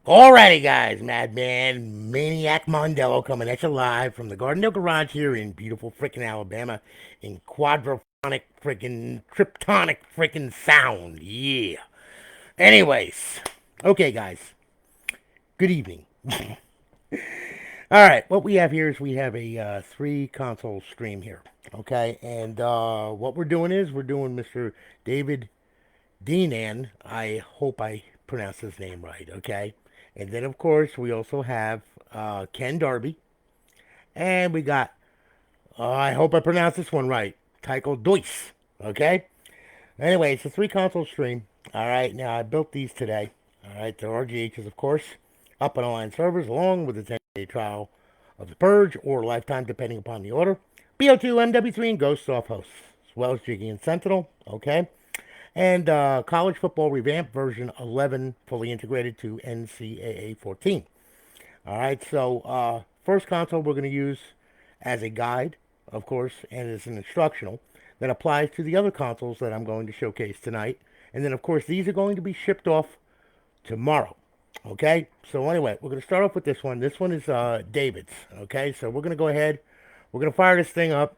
Alrighty, guys, Madman Maniac Mondello coming at you live from the Gardendale Garage here in beautiful frickin' Alabama in quadraphonic frickin' triptonic frickin' sound. Yeah. Anyways, okay, guys, good evening. Alright, what we have here is we have a three console stream here. Okay, and what we're doing is we're doing Mr. David Dinan. I hope I pronounced his name right, okay? And then, of course, we also have Ken Darby. And we got, I hope I pronounced this one right, Tycho Deutsch, okay? Anyway, it's a three console stream. All right, now I built these today. All right, they're RGHs, of course, up on online servers, along with a 10-day trial of the Purge or lifetime, depending upon the order. BO2, MW3, and Ghost Soft Hosts, as well as Jiggy and Sentinel, okay? And college football revamp version 11 fully integrated to NCAA 14. All right, so first console we're going to use as a guide, of course, and as an instructional that applies to the other consoles that I'm going to showcase tonight. And then, of course, these are going to be shipped off tomorrow. Okay, so anyway, we're going to start off with this one. This one is David's. Okay, so we're going to go ahead. We're going to fire this thing up.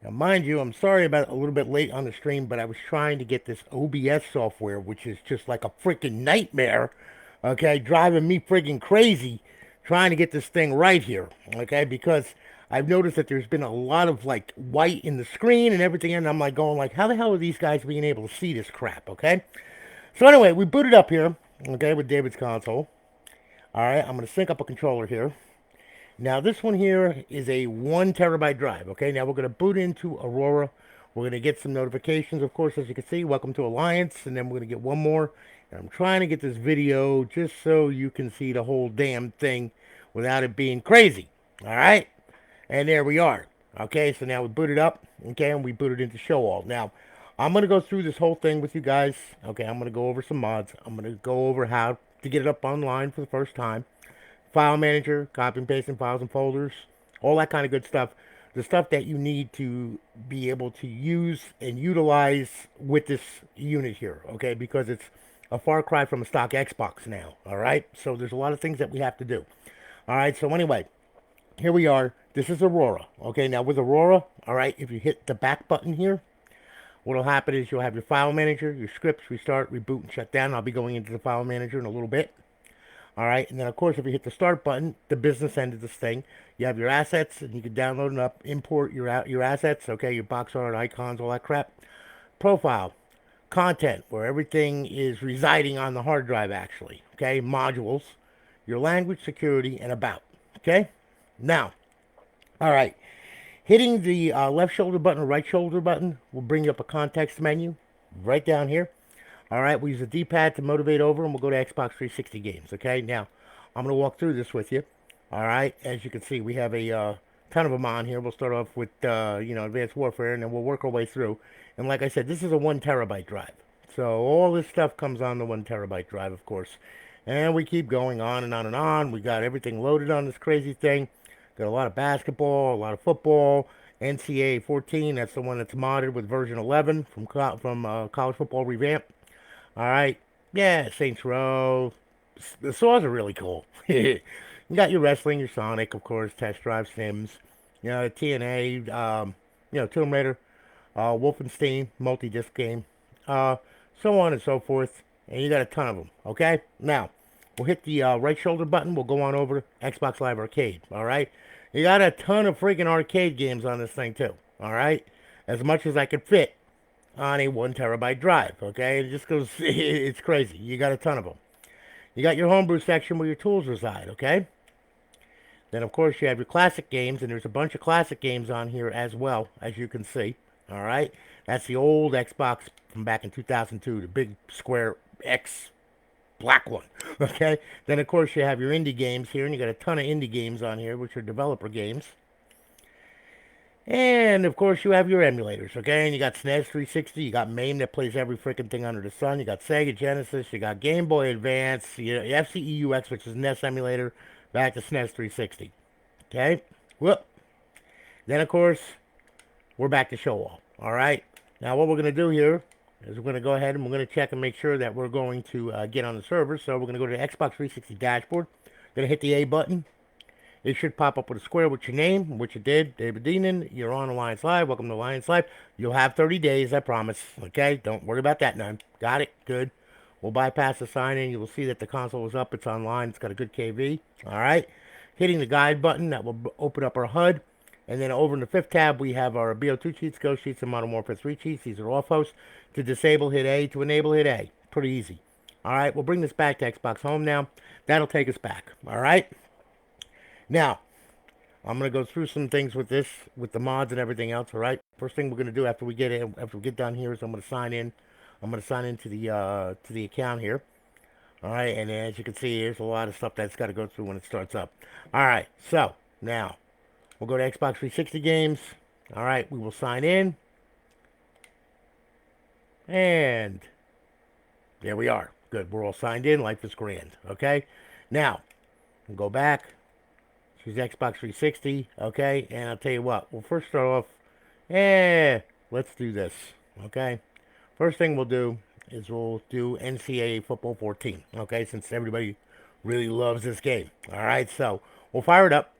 Now, mind you, I'm sorry about a little bit late on the stream, but I was trying to get this OBS software, which is just like a freaking nightmare, okay, driving me freaking crazy trying to get this thing right here, okay, because I've noticed that there's been a lot of, like, white in the screen and everything, and I'm, like, going, like, how the hell are these guys being able to see this crap, okay? So, anyway, we booted up here, okay, with David's console. All right, I'm going to sync up a controller here. Now, this one here is a 1 terabyte drive, okay? Now, we're going to boot into Aurora. We're going to get some notifications, of course, as you can see. Welcome to Alliance, and then we're going to get one more. And I'm trying to get this video just so you can see the whole damn thing without it being crazy, all right? And there we are. Okay, so now we boot it up, okay, and we boot it into show all. Now, I'm going to go through this whole thing with you guys. Okay, I'm going to go over some mods. I'm going to go over how to get it up online for the first time. File manager, copy and pasting files and folders, all that kind of good stuff. The stuff that you need to be able to use and utilize with this unit here, okay? Because it's a far cry from a stock Xbox now, all right? So there's a lot of things that we have to do. All right, so anyway, here we are. This is Aurora, okay? Now with Aurora, all right, if you hit the back button here, what'll happen is you'll have your file manager, your scripts, restart, reboot, and shut down. I'll be going into the file manager in a little bit. All right, and then of course, if you hit the start button, the business end of this thing, you have your assets, and you can download and import your assets. Okay, your box art, icons, all that crap. Profile, content, where everything is residing on the hard drive. Actually, okay, modules, your language, security, and about. Okay, now, all right, hitting the left shoulder button or right shoulder button will bring you up a context menu right down here. All right, we use the D-pad to motivate over, and we'll go to Xbox 360 games, okay? Now, I'm going to walk through this with you. All right, as you can see, we have a ton of them on here. We'll start off with, Advanced Warfare, and then we'll work our way through. And like I said, this is a 1 terabyte drive. So all this stuff comes on the 1 terabyte drive, of course. And we keep going on and on and on. We got everything loaded on this crazy thing. Got a lot of basketball, a lot of football. NCAA 14, that's the one that's modded with version 11 from College Football Revamp. All right. Yeah, Saints Row. The saws are really cool. You got your wrestling, your Sonic, of course, Test Drive Sims, TNA, Tomb Raider, Wolfenstein, multi-disc game, so on and so forth. And you got a ton of them, okay? Now, we'll hit the right shoulder button. We'll go on over to Xbox Live Arcade, all right? You got a ton of freaking arcade games on this thing, too, all right? As much as I could fit on a 1 terabyte drive, okay? It just goes, it's crazy. You got a ton of them. You got your homebrew section where your tools reside, okay? Then, of course, you have your classic games, and there's a bunch of classic games on here as well, as you can see, all right? That's the old Xbox from back in 2002, the big square X black one, okay? Then, of course, you have your indie games here, and you got a ton of indie games on here, which are developer games. And, of course, you have your emulators, okay? And you got SNES 360, you got MAME that plays every freaking thing under the sun, you got Sega Genesis, you got Game Boy Advance, you got FCEUX, which is NES emulator, back to SNES 360, okay? Whoop. Then, of course, we're back to show all right? Now, what we're going to do here, is we're going to go ahead and we're going to check and make sure that we're going to get on the server. So we're going to go to the Xbox 360 dashboard. Going to hit the A button. It should pop up with a square with your name, which it did. David Deenan, you're on Alliance Live. Welcome to Alliance Live. You'll have 30 days, I promise. Okay? Don't worry about that none. Got it? Good. We'll bypass the sign-in. You will see that the console is up. It's online. It's got a good KV. All right? Hitting the guide button, that will open up our HUD. And then over in the fifth tab, we have our BO2 cheats, Ghost cheats, and Modern Warfare 3 cheats. These are off hosts. To disable, hit A. To enable, hit A. Pretty easy. All right? We'll bring this back to Xbox Home now. That'll take us back. All right? Now, I'm going to go through some things with this, with the mods and everything else, all right? First thing we're going to do after we get done here is I'm going to sign in. I'm going to sign into the account here. All right, and as you can see, there's a lot of stuff that's got to go through when it starts up. All right, so now we'll go to Xbox 360 games. All right, we will sign in. And there we are. Good, we're all signed in. Life is grand, okay? Now, we'll go back. Choose Xbox 360, okay? And I'll tell you what, we'll first start off, let's do this, okay? First thing we'll do is we'll do Ncaa Football 14, okay? Since everybody really loves this game, all right? So we'll fire it up,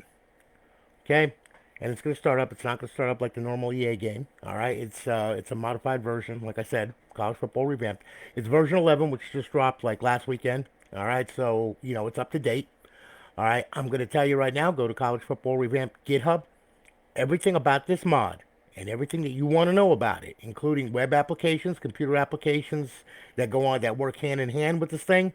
okay? And it's going to start up. It's not going to start up like the normal EA game, all right? It's a modified version, like I said, College Football Revamped. It's version 11, which just dropped like last weekend, all right? So, you know, it's up to date. All right, I'm going to tell you right now, go to College Football Revamped GitHub. Everything about this mod and everything that you want to know about it, including web applications, computer applications that go on, that work hand in hand with this thing,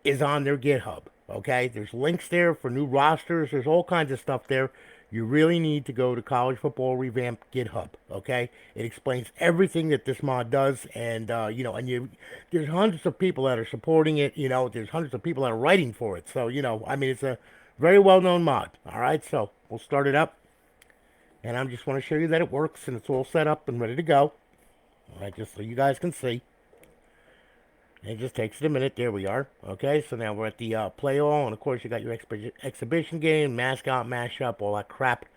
is on their GitHub. Okay, there's links there for new rosters. There's all kinds of stuff there. You really need to go to College Football Revamped GitHub. Okay, it explains everything that this mod does, and there's hundreds of people that are supporting it. You know, there's hundreds of people that are writing for it. So I mean, it's a very well-known mod. All right, so we'll start it up, and I just want to show you that it works and it's all set up and ready to go. All right, just so you guys can see. It just takes it a minute. There we are. Okay, so now we're at the play all, and of course you got your exhibition game, mascot, mashup, all that crap.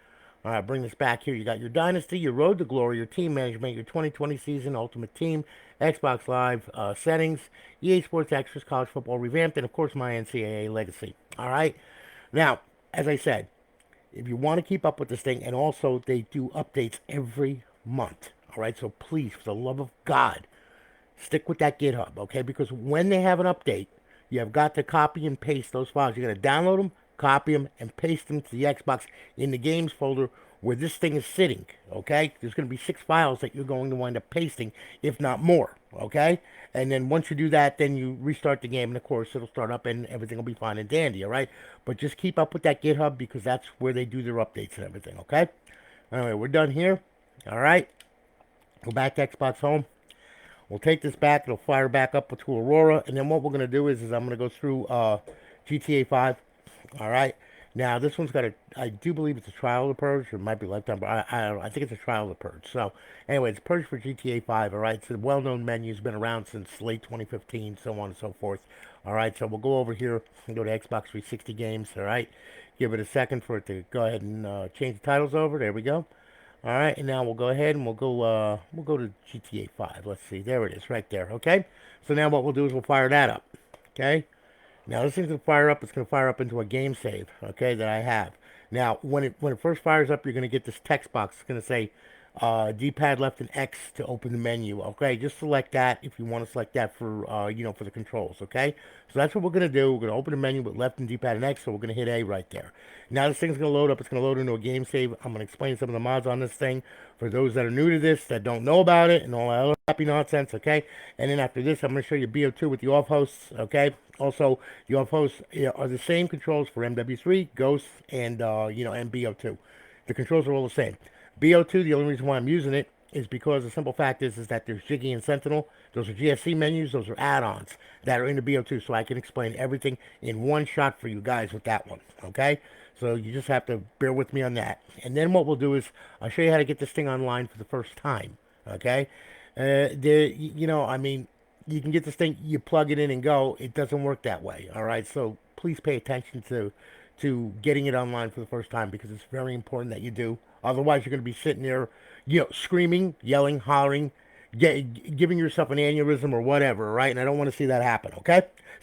All right, bring this back here. You got your dynasty, your road to glory, your team management, your 2020 season ultimate team, Xbox Live settings, EA Sports Extras, college football revamped, and of course my NCAA legacy. All right. Now, as I said, if you want to keep up with this thing, and also they do updates every month. All right, so please, for the love of God, stick with that GitHub, okay? Because when they have an update, you have got to copy and paste those files. You're going to download them, copy them, and paste them to the Xbox in the games folder where this thing is sitting, okay? There's going to be 6 files that you're going to wind up pasting, if not more, okay? And then once you do that, then you restart the game, and of course, it'll start up, and everything will be fine and dandy, all right? But just keep up with that GitHub because that's where they do their updates and everything, okay? Anyway, we're done here, all right? Go back to Xbox Home. We'll take this back. It'll fire back up to Aurora. And then what we're going to do is I'm going to go through GTA 5. All right. Now, this one's got I do believe it's a trial of the purge. Or it might be lifetime, but I don't know. I think it's a trial of the purge. So, anyway, it's purge for GTA 5. All right. So, the well-known menu has been around since late 2015, so on and so forth. All right. So, we'll go over here and go to Xbox 360 games. All right. Give it a second for it to go ahead and change the titles over. There we go. All right, and now we'll go ahead and we'll go to GTA 5. Let's see, there it is, right there. Okay, so now what we'll do is we'll fire that up. Okay, now this thing's gonna fire up. It's gonna fire up into a game save. Okay, that I have. Now when it first fires up, you're gonna get this text box. It's gonna say D-pad left and X to open the menu. Okay, just select that if you want to select that for for the controls. Okay, so that's what we're gonna do. We're gonna open the menu with left and D-pad and X. So we're gonna hit A right there. Now this thing's gonna load up. It's gonna load into a game save. I'm gonna explain some of the mods on this thing for those that are new to this, that don't know about it, and all that other happy nonsense. Okay, and then after this, I'm gonna show you BO2 with the off hosts. Okay, also the off hosts are the same controls for MW3, Ghost, and and BO2. The controls are all the same. BO2, the only reason why I'm using it is because the simple fact is that there's Jiggy and Sentinel. Those are GSC menus. Those are add-ons that are in the BO2, so I can explain everything in one shot for you guys with that one, okay? So you just have to bear with me on that. And then what we'll do is I'll show you how to get this thing online for the first time, okay? I mean, you can get this thing, you plug it in and go. It doesn't work that way, all right? So please pay attention to getting it online for the first time because it's very important that you do. Otherwise, you're going to be sitting there, screaming, yelling, hollering, giving yourself an aneurysm or whatever, right? And I don't want to see that happen, okay?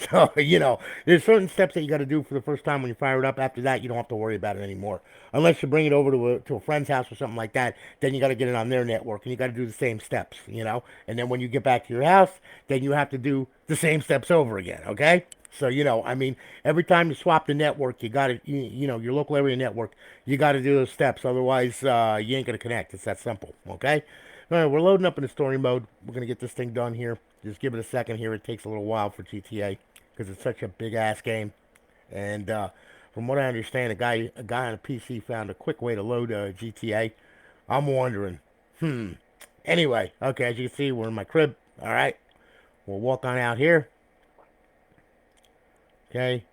So, there's certain steps that you got to do for the first time when you fire it up. After that, you don't have to worry about it anymore. Unless you bring it over to a friend's house or something like that, then you got to get it on their network and you got to do the same steps. And then when you get back to your house, then you have to do the same steps over again, okay? So, every time you swap the network, you got to, your local area network, you got to do those steps. Otherwise, you ain't going to connect. It's that simple, okay? All right, we're loading up in the story mode. We're going to get this thing done here. Just give it a second here. It takes a little while for GTA because it's such a big-ass game. And from what I understand, a guy on a PC found a quick way to load GTA. I'm wondering. Anyway, okay, as you can see, we're in my crib. All right. We'll walk on out here. Okay.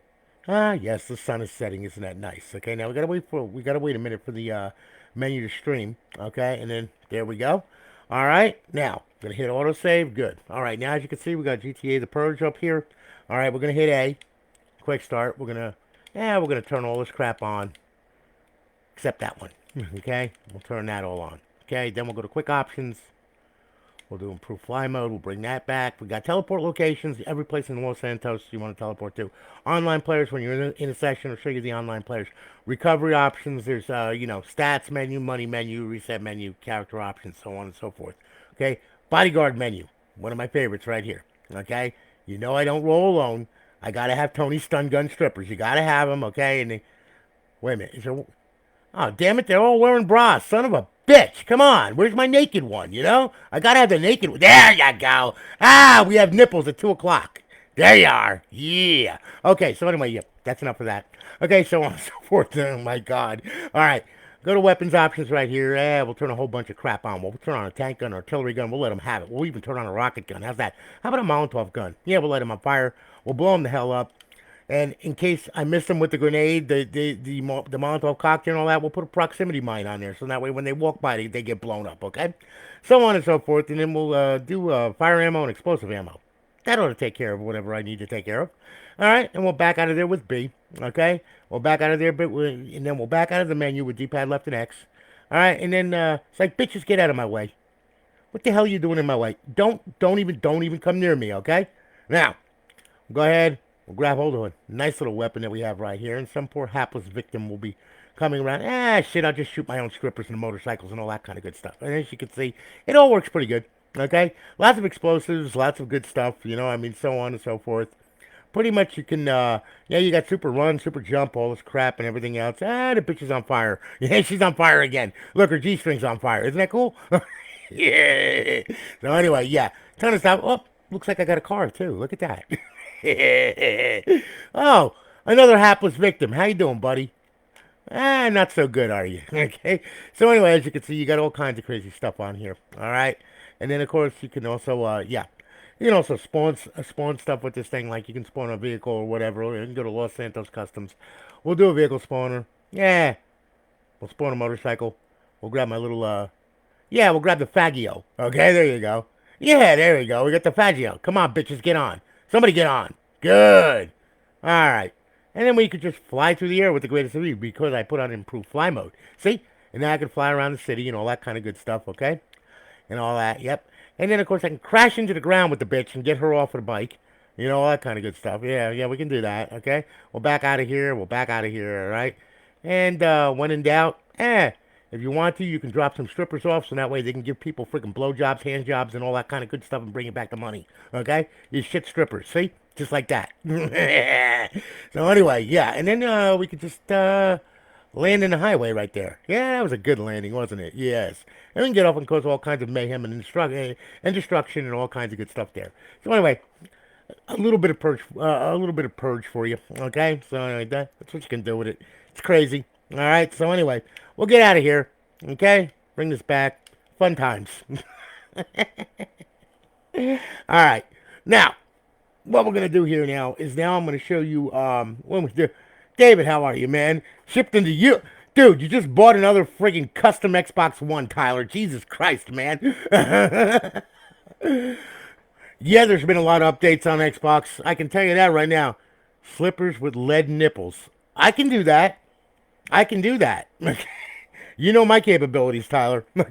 Yes, the sun is setting. Isn't that nice? Okay, now we gotta wait a minute for the menu to stream. Okay, and then there we go. All right, now gonna hit autosave. Good. All right, now as you can see, we got GTA The Purge up here. All right, we're gonna hit A. Quick start. We're gonna turn all this crap on, except that one. Okay, we'll turn that all on. Okay, then we'll go to quick options. We'll do improved fly mode. We'll bring that back. We got teleport locations. Every place in Los Santos you want to teleport to. Online players when you're in a session. I'll show you the online players. Recovery options. There's stats menu, money menu, reset menu, character options, so on and so forth. Okay. Bodyguard menu. One of my favorites right here. Okay. I don't roll alone. I gotta have Tony stun gun strippers. You gotta have them. Okay. And wait a minute. Oh, damn it, they're all wearing bras. Son of a bitch. Come on. Where's my naked one, I gotta have the naked one. There you go. We have nipples at 2 o'clock. There you are. Yeah. Okay, so anyway, yeah, that's enough of that. Okay, so on and so forth. Oh, my God. All right. Go to weapons options right here. We'll turn a whole bunch of crap on. We'll turn on a tank gun or artillery gun. We'll let them have it. We'll even turn on a rocket gun. How's that? How about a Molotov gun? Yeah, we'll let them on fire. We'll blow them the hell up. And in case I missed them with the grenade, the Molotov cocktail and all that, we'll put a proximity mine on there. So that way when they walk by, they get blown up, okay? So on and so forth. And then we'll do fire ammo and explosive ammo. That ought to take care of whatever I need to take care of. All right, and we'll back out of there with B, okay? We'll back out of there, and then we'll back out of the menu with D-pad left and X. All right, and then it's like, bitches, get out of my way. What the hell are you doing in my way? Don't even come near me, okay? Now, go ahead. We'll grab hold of a nice little weapon that we have right here, and some poor hapless victim will be coming around. Shit, I'll just shoot my own strippers and motorcycles and all that kind of good stuff. And as you can see, it all works pretty good, okay? Lots of explosives, lots of good stuff, so on and so forth. Pretty much you can, you got super run, super jump, all this crap and everything else. The bitch is on fire. Yeah, she's on fire again. Look, her G-string's on fire. Isn't that cool? Yeah. So anyway, yeah. Ton of stuff. Oh, looks like I got a car, too. Look at that. Oh, another hapless victim. How you doing, buddy? Not so good, are you? Okay. So anyway, as you can see, you got all kinds of crazy stuff on here. All right. And then, of course, you can also, you can also spawn stuff with this thing. Like you can spawn a vehicle or whatever. Or you can go to Los Santos Customs. We'll do a vehicle spawner. Yeah. We'll spawn a motorcycle. We'll grab my little, we'll grab the Faggio. Okay, there you go. Yeah, there you go. We got the Faggio. Come on, bitches, get on. Somebody get on. Good. All right. And then we could just fly through the air with the greatest of ease because I put on improved fly mode. See? And now I can fly around the city and all that kind of good stuff, okay? And all that, yep. And then, of course, I can crash into the ground with the bitch and get her off of the bike. All that kind of good stuff. Yeah, we can do that, okay? We'll back out of here. All right? And when in doubt, if you want to, you can drop some strippers off so that way they can give people freaking blowjobs, hand jobs, and all that kind of good stuff and bring it back to money. Okay? You shit strippers. See? Just like that. So anyway, yeah. And then we could just land in the highway right there. Yeah, that was a good landing, wasn't it? Yes. And we can get off and cause all kinds of mayhem and destruction and all kinds of good stuff there. So anyway, a little bit of purge for you. Okay? So anyway, that's what you can do with it. It's crazy. All right? So anyway, we'll get out of here, okay? Bring this back. Fun times. All right. Now, what we're going to do here now is I'm going to show you, when we do. David, how are you, man? Shipped into you. Dude, you just bought another friggin' custom Xbox One, Tyler. Jesus Christ, man. Yeah, there's been a lot of updates on Xbox. I can tell you that right now. Slippers with lead nipples. I can do that. You know my capabilities, Tyler. You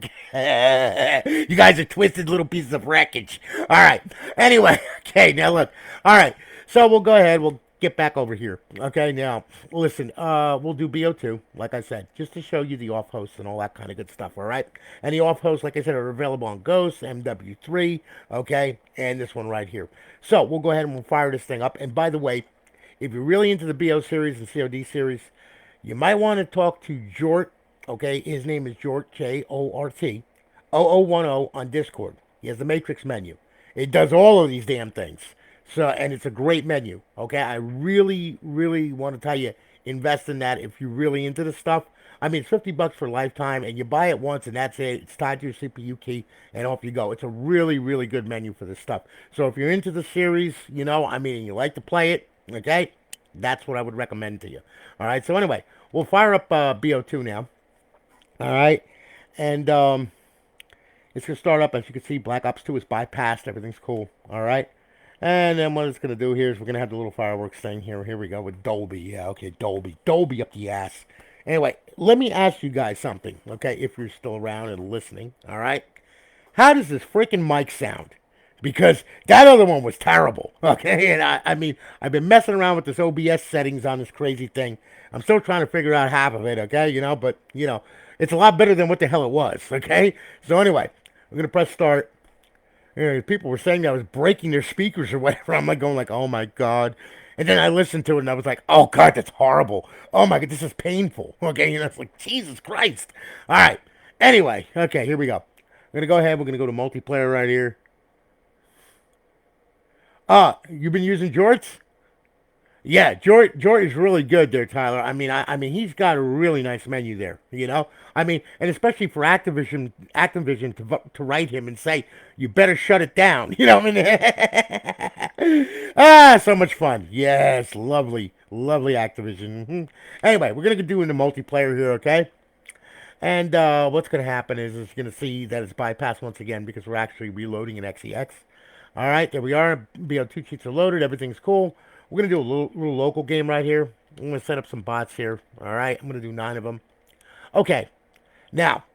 guys are twisted little pieces of wreckage. All right. Anyway, okay, now look. All right. So we'll go ahead. We'll get back over here. Okay, now listen. We'll do BO2, like I said, just to show you the off hosts and all that kind of good stuff. All right. And the off hosts, like I said, are available on Ghost, MW3. Okay, and this one right here. So we'll go ahead and we'll fire this thing up. And by the way, if you're really into the BO series and COD series, you might want to talk to Jort. Okay, his name is Jort, Jort, 0010 on Discord. He has the Matrix menu. It does all of these damn things. So, and it's a great menu. Okay, I really, really want to tell you, invest in that if you're really into this stuff. I mean, it's $50 for a lifetime, and you buy it once, and that's it. It's tied to your CPU key, and off you go. It's a really, really good menu for this stuff. So if you're into the series, I mean, and you like to play it, okay, that's what I would recommend to you. All right. So anyway, we'll fire up BO2 now. All right, and it's gonna start up. As you can see, Black Ops 2 is bypassed. Everything's cool. All right. And then what it's going to do here is we're going to have the little fireworks thing here. Here we go with Dolby. Yeah, okay, Dolby. Dolby up the ass. Anyway, let me ask you guys something, okay, if you're still around and listening, all right? How does this freaking mic sound? Because that other one was terrible, okay? And I mean, I've been messing around with this OBS settings on this crazy thing. I'm still trying to figure out half of it, okay? But, it's a lot better than what the hell it was, okay? So anyway, I'm going to press start. People were saying that I was breaking their speakers or whatever. I'm like going like, oh my God. And then I listened to it and I was like, oh God, that's horrible. Oh my God, this is painful. Okay, it's like, Jesus Christ. All right. Anyway, okay, here we go. We're going to go ahead. We're going to go to multiplayer right here. You've been using Jorts? Yeah, Jort is really good there, Tyler. I mean, he's got a really nice menu there. I mean, and especially for Activision to write him and say, "You better shut it down." What I mean? So much fun. Yes, lovely, lovely Activision. Anyway, we're gonna do in the multiplayer here, okay? And what's gonna happen is it's gonna see that it's bypassed once again because we're actually reloading an XEX. All right, there we are. BO2 cheats are loaded. Everything's cool. We're going to do a little local game right here. I'm going to set up some bots here. All right, I'm going to do 9 of them. Okay, now,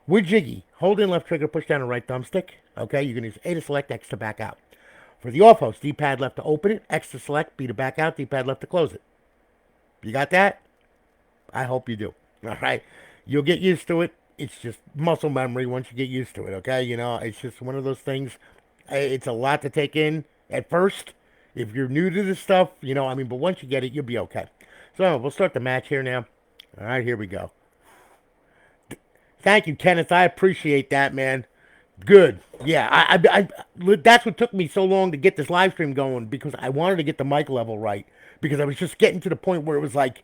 with Jiggy, hold in left trigger, push down the right thumbstick. Okay, you're going to use A to select, X to back out. For the off host, D-pad left to open it, X to select, B to back out, D-pad left to close it. You got that? I hope you do. All right, you'll get used to it. It's just muscle memory once you get used to it, okay? It's just one of those things. It's a lot to take in at first. If you're new to this stuff, but once you get it, you'll be okay. So we'll start the match here now. All right, here we go. Thank you, Kenneth. I appreciate that, man. Good. Yeah, I that's what took me so long to get this live stream going because I wanted to get the mic level right because I was just getting to the point where it was like,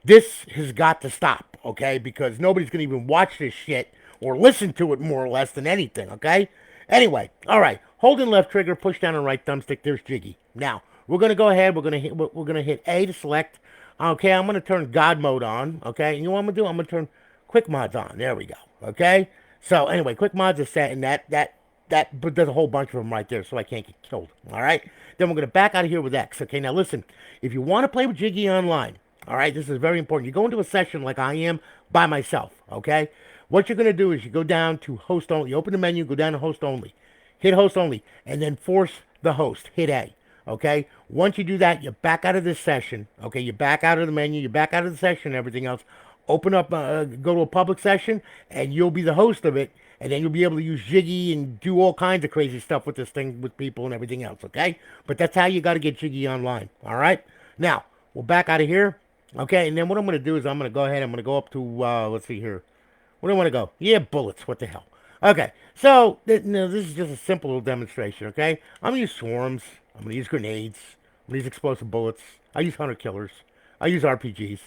this has got to stop, okay? Because nobody's going to even watch this shit or listen to it more or less than anything, okay? Anyway, all right. Holding left trigger, push down on right thumbstick. There's Jiggy. Now we're gonna go ahead. We're gonna hit A to select. Okay, I'm gonna turn God mode on. Okay, and you know what I'm gonna do? I'm gonna turn quick mods on. There we go. Okay. So anyway, quick mods is set, and but there's a whole bunch of them right there, so I can't get killed. All right. Then we're gonna back out of here with X. Okay. Now listen, if you want to play with Jiggy online, all right, this is very important. You go into a session like I am by myself. Okay. What you're gonna do is you go down to host only. You open the menu, go down to host only. Hit host only, and then force the host. Hit A, okay? Once you do that, you back out of this session, okay? You back out of the menu, you back out of the session and everything else. Open up, go to a public session, and you'll be the host of it, and then you'll be able to use Jiggy and do all kinds of crazy stuff with this thing, with people and everything else, okay? But that's how you got to get Jiggy online, all right? Now, we'll back out of here, okay? And then what I'm going to do is I'm going to go ahead, I'm going to go up to, let's see here. Where do I want to go? Yeah, bullets, what the hell? Okay, so this is just a simple little demonstration, okay? I'm going to use swarms. I'm going to use grenades. I'm going to use explosive bullets. I use hunter killers. I use RPGs.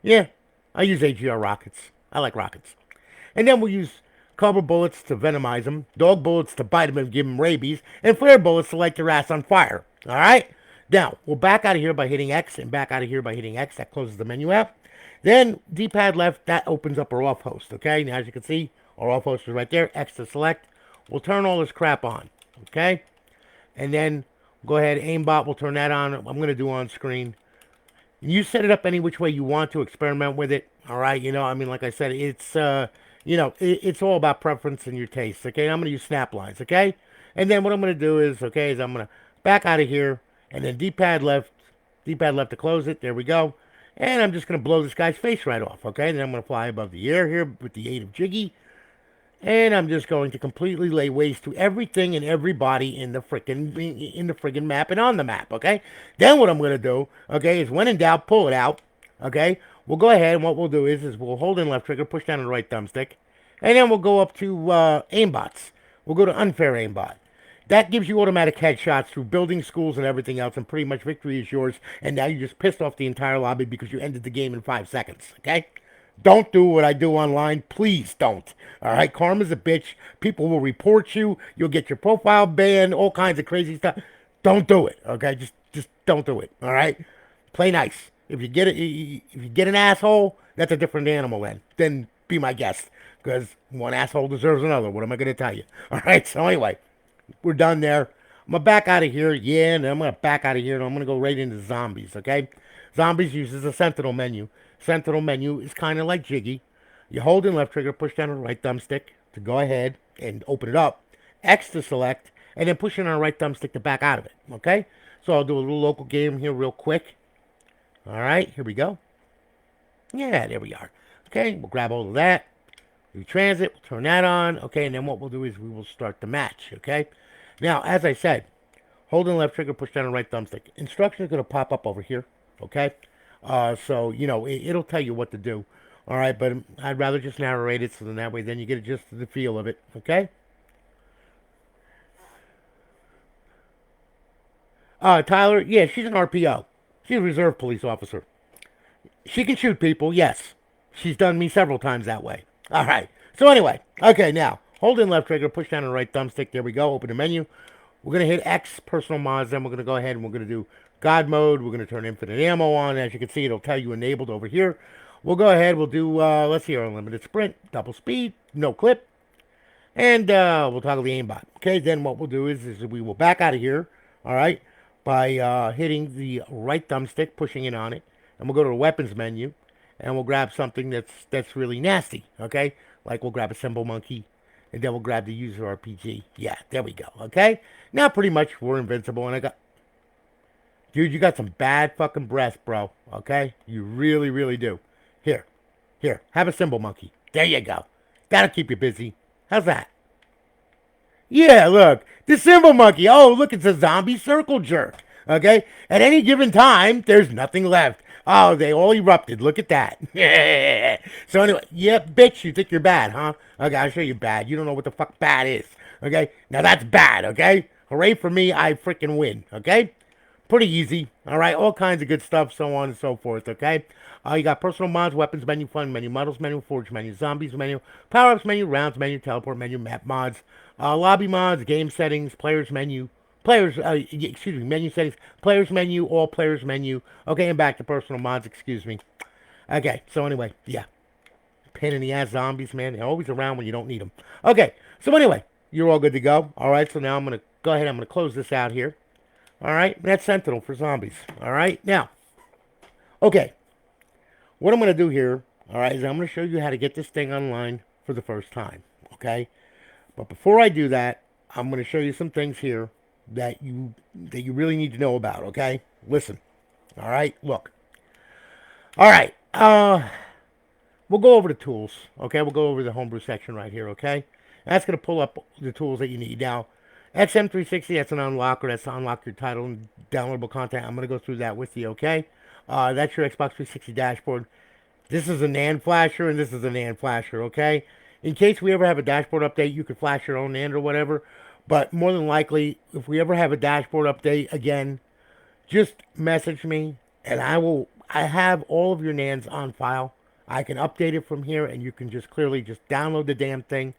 Yeah, I use AGR rockets. I like rockets. And then we'll use cobra bullets to venomize them, dog bullets to bite them and give them rabies, and flare bullets to light their ass on fire, all right? Now, we'll back out of here by hitting X and back out of here by hitting X. That closes the menu out. Then D-pad left, that opens up our off host, okay? Now, as you can see, our off host is right there. X to select. We'll turn all this crap on, okay? And then go ahead, aimbot, we'll turn that on. I'm going to do on screen. You set it up any which way you want to, experiment with it. All right, I mean, like I said, it's all about preference and your taste. Okay, I'm gonna use snap lines. Okay, and then what I'm gonna do is I'm gonna back out of here, and then D-pad left to close it. There we go. And I'm just gonna blow this guy's face right off. Okay, and then I'm gonna fly above the air here with the aid of Jiggy. And I'm just going to completely lay waste to everything and everybody in the friggin' map and on the map, okay? Then what I'm gonna do, okay, is when in doubt, pull it out, okay? We'll go ahead and what we'll do is we'll hold in left trigger, push down the right thumbstick, and then we'll go up to aimbots. We'll go to unfair aimbot. That gives you automatic headshots through building schools and everything else, and pretty much victory is yours. And now you just pissed off the entire lobby because you ended the game in 5 seconds, okay? Don't do what I do online. Please don't. All right? Karma's a bitch. People will report you. You'll get your profile banned, all kinds of crazy stuff. Don't do it, okay? Just don't do it, all right? Play nice. If you get an asshole, that's a different animal then be my guest, because one asshole deserves another. What am I going to tell you? All right? So anyway, we're done there. I'm going to back out of here. Yeah, and I'm going to back out of here, and I'm going to go right into zombies, okay? Zombies uses a sentinel menu. Sentinel menu is kind of like Jiggy. You hold in left trigger, push down on the right thumbstick to go ahead and open it up. X to select, and then push in on the right thumbstick to back out of it, okay? So I'll do a little local game here real quick. All right, here we go. Yeah, there we are. Okay, we'll grab hold of that. Retransit, we'll turn that on. Okay, and then what we'll do is we will start the match, okay? Now, as I said, hold in left trigger, push down the right thumbstick. Instructions are going to pop up over here, okay? So, it'll tell you what to do. All right, but I'd rather just narrate it so that way then you get just the feel of it, okay? Tyler, yeah, she's an RPO. She's a reserve police officer. She can shoot people, yes. She's done me several times that way. All right. So anyway, okay, now, hold in left trigger, push down the right thumbstick. There we go. Open the menu. We're going to hit X, personal mods. Then we're going to go ahead and we're going to do God mode. We're going to turn infinite ammo on. As you can see, it'll tell you enabled over here. We'll go ahead. We'll do, let's see, our unlimited sprint, double speed, no clip. And we'll toggle the aimbot. Okay, then what we'll do is we will back out of here, all right, by hitting the right thumbstick, pushing it on it. And we'll go to the weapons menu. And we'll grab something that's really nasty, okay? Like we'll grab a symbol monkey, and then we'll grab the user RPG. Yeah, there we go, okay? Now pretty much we're invincible, and dude, you got some bad fucking breath, bro, okay? You really, really do. Here, have a symbol monkey. There you go. That'll keep you busy. How's that? Yeah, look, the symbol monkey. Oh, look, it's a zombie circle jerk, okay? At any given time, there's nothing left. Oh, they all erupted. Look at that. So anyway, yeah, bitch, you think you're bad, huh? Okay, I'll show you bad. You don't know what the fuck bad is. Okay? Now that's bad, okay? Hooray for me, I freaking win, okay? Pretty easy. All right, all kinds of good stuff, so on and so forth, okay? You got personal mods, weapons menu, fun menu, models menu, forge menu, zombies menu, power-ups menu, rounds menu, teleport menu, map mods, lobby mods, game settings, players menu, menu settings, players menu, all players menu. Okay, and back to personal mods, excuse me. Okay, so anyway, yeah. Pain in the ass zombies, man. They're always around when you don't need them. Okay, so anyway, you're all good to go. All right, so now I'm going to go ahead. I'm going to close this out here. All right, that's Sentinel for zombies. All right, now, okay, what I'm going to do here, all right, is I'm going to show you how to get this thing online for the first time. Okay, but before I do that, I'm going to show you some things here that you really need to know about, okay? Listen. All right? Look. All right. We'll go over the tools, okay? We'll go over the homebrew section right here, okay? That's going to pull up the tools that you need. Now, XM360, that's an unlocker. That's to unlock your title and downloadable content. I'm going to go through that with you, okay? That's your Xbox 360 dashboard. This is a NAND flasher, and this is a NAND flasher, okay? In case we ever have a dashboard update, you could flash your own NAND or whatever. But more than likely, if we ever have a dashboard update again, just message me, and I have all of your NANDs on file. I can update it from here, and you can just clearly just download the damn thing,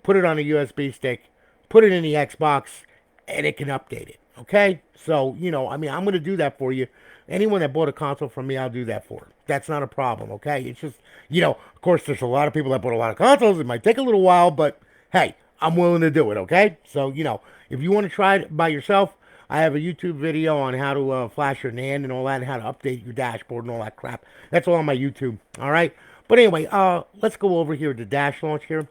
put it on a USB stick, put it in the Xbox, and it can update it. Okay? So, I mean, I'm going to do that for you. Anyone that bought a console from me, I'll do that for. That's not a problem, okay? It's just, of course, there's a lot of people that bought a lot of consoles. It might take a little while, but hey, I'm willing to do it, okay? So, if you want to try it by yourself, I have a YouTube video on how to flash your NAND and all that, and how to update your dashboard and all that crap. That's all on my YouTube. All right. But anyway, let's go over here to Dash Launch here.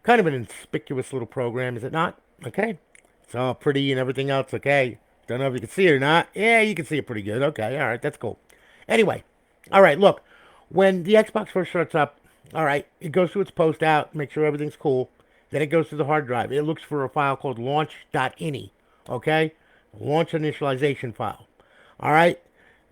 Kind of an inconspicuous little program, is it not? Okay. It's all pretty and everything else. Okay. Don't know if you can see it or not. Yeah, you can see it pretty good. Okay. All right. That's cool. Anyway. All right. Look. When the Xbox first starts up, all right, it goes through its post out, make sure everything's cool. Then it goes to the hard drive. It looks for a file called launch.ini, okay? Launch initialization file. All right?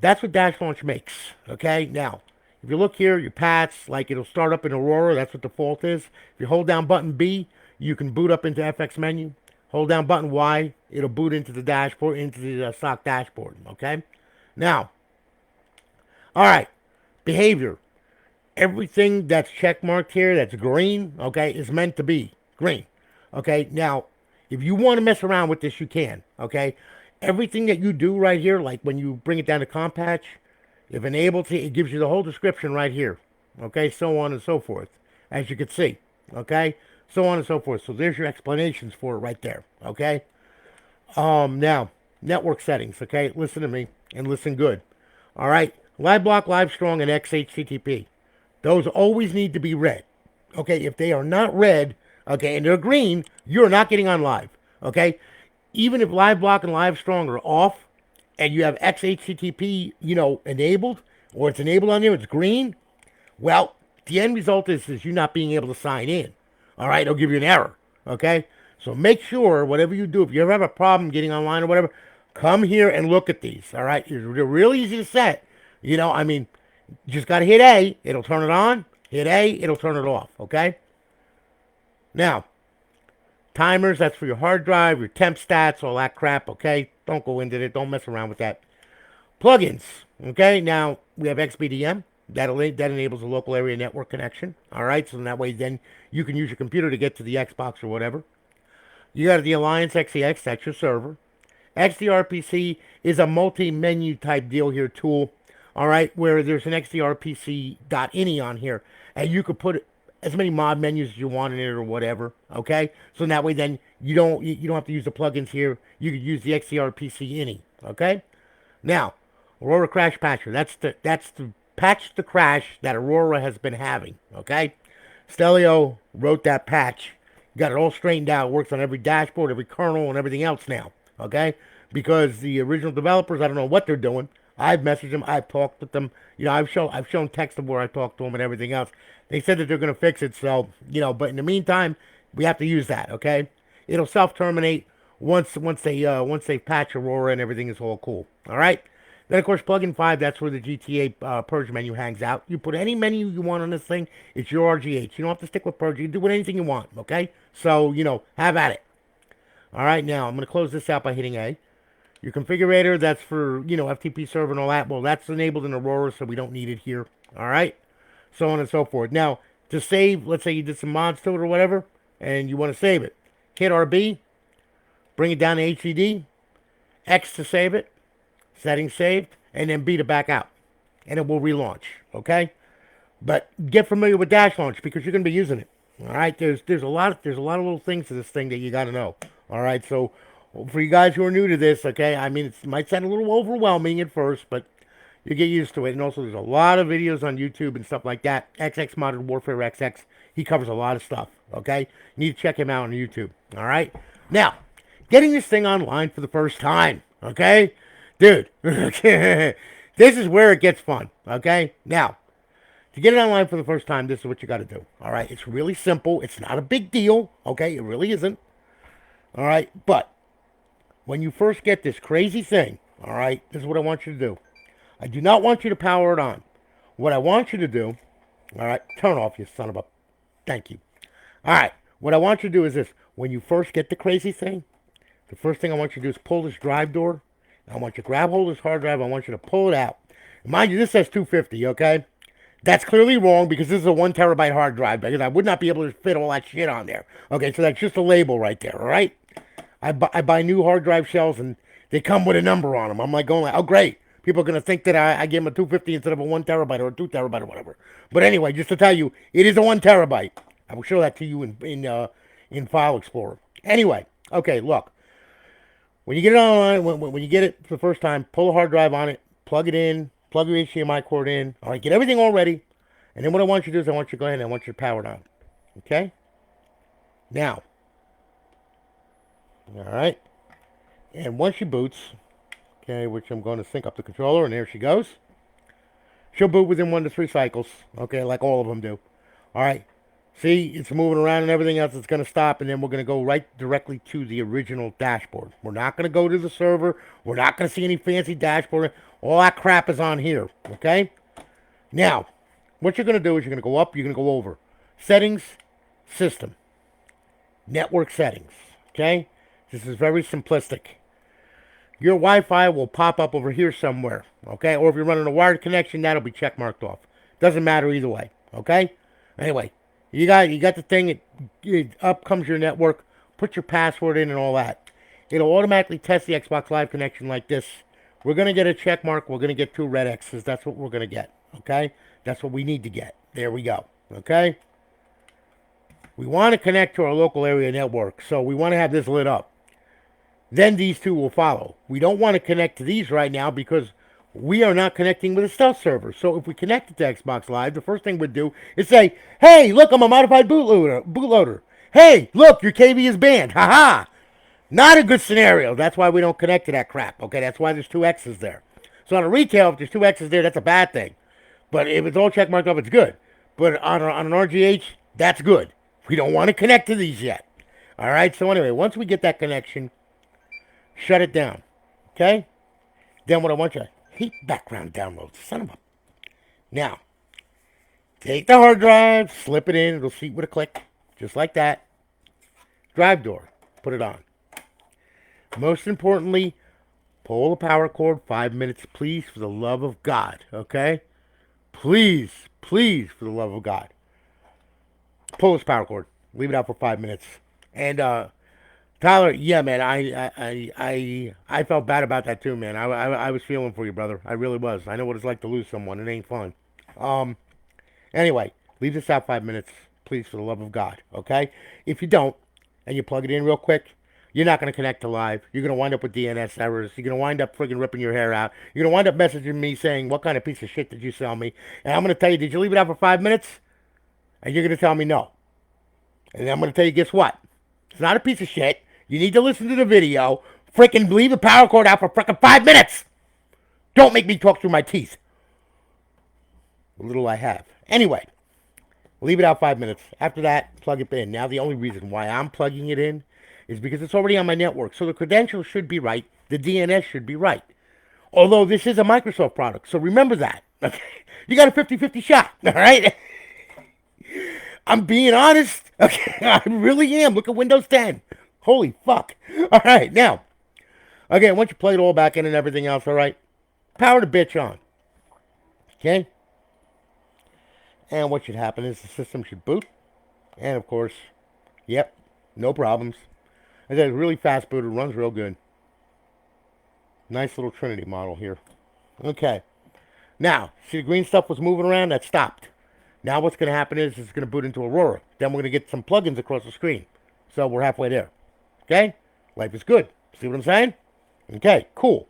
That's what Dash Launch makes, okay? Now, if you look here, your paths, like it'll start up in Aurora. That's what default is. If you hold down button B, you can boot up into FX menu. Hold down button Y, it'll boot into the dashboard, into the stock dashboard, okay? Now, all right, behavior. Everything that's check marked here, that's green, okay, is meant to be green. Okay, now, if you want to mess around with this, you can, okay? Everything that you do right here, like when you bring it down to comp patch, if enabled, it gives you the whole description right here, okay, so on and so forth, as you can see, okay, so on and so forth. So there's your explanations for it right there, okay? Now, network settings, okay, listen to me and listen good, all right? Live block, live strong, and XHTTP. Those always need to be red. Okay, if they are not red, okay, and they're green, you're not getting on live. Okay, even if live block and live strong are off, and you have XHTTP, enabled, or it's enabled on there, it's green. Well, the end result is you not being able to sign in. All right, it'll give you an error. Okay, so make sure whatever you do, if you ever have a problem getting online or whatever, come here and look at these. All right, they're really easy to set. You just got to hit A, it'll turn it on. Hit A, it'll turn it off, okay? Now, timers, that's for your hard drive, your temp stats, all that crap, okay? Don't go into it. Don't mess around with that. Plugins, okay? Now, we have XBDM. That enables a local area network connection, all right? So that way, then, you can use your computer to get to the Xbox or whatever. You got the Alliance XEX, that's your server. XDRPC is a multi-menu type deal here tool. All right, where there's an XDRPC.ini on here, and you could put as many mod menus as you want in it or whatever. Okay, so that way then you don't have to use the plugins here. You could use the XDRPC.ini. Okay, now Aurora Crash Patcher. That's to patch the crash that Aurora has been having. Okay, Stelio wrote that patch, got it all straightened out. Works on every dashboard, every kernel, and everything else now. Okay, because the original developers, I don't know what they're doing. I've messaged them. I've talked with them. I've shown text of where I talked to them and everything else. They said that they're going to fix it. So, but in the meantime, we have to use that. Okay, it'll self-terminate once they patch Aurora and everything is all cool. All right. Then of course, plugin 5. That's where the GTA purge menu hangs out. You put any menu you want on this thing. It's your RGH. You don't have to stick with purge. You can do anything you want. Okay. So have at it. All right. Now I'm going to close this out by hitting A. Your configurator, that's for, FTP server and all that. Well, that's enabled in Aurora, so we don't need it here. All right? So on and so forth. Now, to save, let's say you did some mods to it or whatever, and you want to save it. Hit RB, bring it down to HDD, X to save it, settings saved, and then B to back out. And it will relaunch, okay? But get familiar with Dash Launch because you're going to be using it. All right? There's a lot of little things to this thing that you got to know. All right? So for you guys who are new to this, okay, I mean, it might sound a little overwhelming at first, but you get used to it. And also, there's a lot of videos on YouTube and stuff like that. XX Modern Warfare XX, he covers a lot of stuff, okay? You need to check him out on YouTube, all right? Now, getting this thing online for the first time, okay? Dude, this is where it gets fun, okay? Now, to get it online for the first time, this is what you got to do, all right? It's really simple. It's not a big deal, okay? It really isn't, all right? But when you first get this crazy thing, all right, this is what I want you to do. I do not want you to power it on. What I want you to do, all right, turn off, you son of a... Thank you. All right, what I want you to do is this. When you first get the crazy thing, the first thing I want you to do is pull this drive door. I want you to grab hold of this hard drive. I want you to pull it out. Mind you, this says 250, okay? That's clearly wrong because this is a 1 terabyte hard drive because I would not be able to fit all that shit on there. Okay, so that's just a label right there, all right? I buy new hard drive shells, and they come with a number on them. I'm like going, oh, great. People are going to think that I gave them a 250 instead of a 1 terabyte or a 2 terabyte or whatever. But anyway, just to tell you, it is a 1 terabyte. I will show that to you in File Explorer. Anyway, okay, look. When you get it online, when you get it for the first time, pull a hard drive on it, plug it in, plug your HDMI cord in. All right, get everything all ready. And then what I want you to do is I want you to go ahead and I want you to power it on. Okay? Now. All right. And once she boots, okay, which I'm going to sync up the controller, and there she goes. She'll boot within 1 to 3 cycles, okay, like all of them do. All right. See, it's moving around and everything else. It's going to stop, and then we're going to go right directly to the original dashboard. We're not going to go to the server. We're not going to see any fancy dashboard. All that crap is on here, okay? Now, what you're going to do is you're going to go up, you're going to go over. Settings, system, network settings, okay? This is very simplistic. Your Wi-Fi will pop up over here somewhere, okay? Or if you're running a wired connection, that'll be check marked off. Doesn't matter either way, okay? Anyway, you got the thing. Up comes your network. Put your password in and all that. It'll automatically test the Xbox Live connection like this. We're going to get a check mark. We're going to get 2 red X's. That's what we're going to get, okay? That's what we need to get. There we go, okay? We want to connect to our local area network, so we want to have this lit up. Then these 2 will follow. We don't want to connect to these right now because we are not connecting with a stealth server. So if we connect it to Xbox Live, the first thing we'd do is say, hey, look, I'm a modified bootloader. Hey, look, your KV is banned. Ha-ha. Not a good scenario. That's why we don't connect to that crap. Okay, that's why there's 2 X's there. So on a retail, if there's 2 X's there, that's a bad thing. But if it's all check marked up, it's good. But on an RGH, that's good. We don't want to connect to these yet. All right, so anyway, once we get that connection, shut it down, okay? Then what I want you to hate background downloads, son of a. Now, take the hard drive, slip it in, it'll seat with a click, just like that. Drive door, put it on. Most importantly, pull the power cord 5 minutes, please, for the love of God, okay? Please, please, for the love of God. Pull this power cord, leave it out for 5 minutes. And, Tyler, yeah, man, I felt bad about that too, man. I was feeling for you, brother. I really was. I know what it's like to lose someone. It ain't fun. Anyway, leave this out 5 minutes, please, for the love of God, okay? If you don't, and you plug it in real quick, you're not going to connect to live. You're going to wind up with DNS errors. You're going to wind up friggin' ripping your hair out. You're going to wind up messaging me saying, what kind of piece of shit did you sell me? And I'm going to tell you, did you leave it out for 5 minutes? And you're going to tell me no. And I'm going to tell you, guess what? It's not a piece of shit. You need to listen to the video. Frickin' leave the power cord out for frickin' 5 minutes. Don't make me talk through my teeth. Little I have. Anyway, leave it out 5 minutes. After that, plug it in. Now, the only reason why I'm plugging it in is because it's already on my network. So the credentials should be right. The DNS should be right. Although this is a Microsoft product. So remember that. Okay? You got a 50-50 shot. All right? I'm being honest. Okay? I really am. Look at Windows 10. Holy fuck. All right, now, again, once you plug it all back in and everything else, all right, power the bitch on. Okay? And what should happen is the system should boot. And, of course, yep, no problems. It's a really fast booter, runs real good. Nice little Trinity model here. Okay. Now, see the green stuff was moving around? That stopped. Now what's going to happen is it's going to boot into Aurora. Then we're going to get some plugins across the screen. So we're halfway there. Okay? Life is good. See what I'm saying? Okay, cool.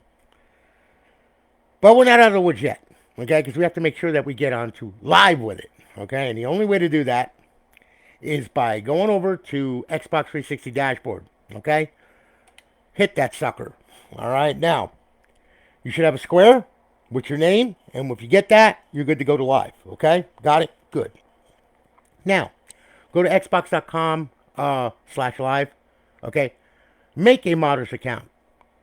But we're not out of the woods yet. Okay? Because we have to make sure that we get onto live with it. Okay? And the only way to do that is by going over to Xbox 360 dashboard. Okay? Hit that sucker. All right? Now, you should have a square with your name. And if you get that, you're good to go to live. Okay? Got it? Good. Now, go to xbox.com/live. Okay, make a modders account.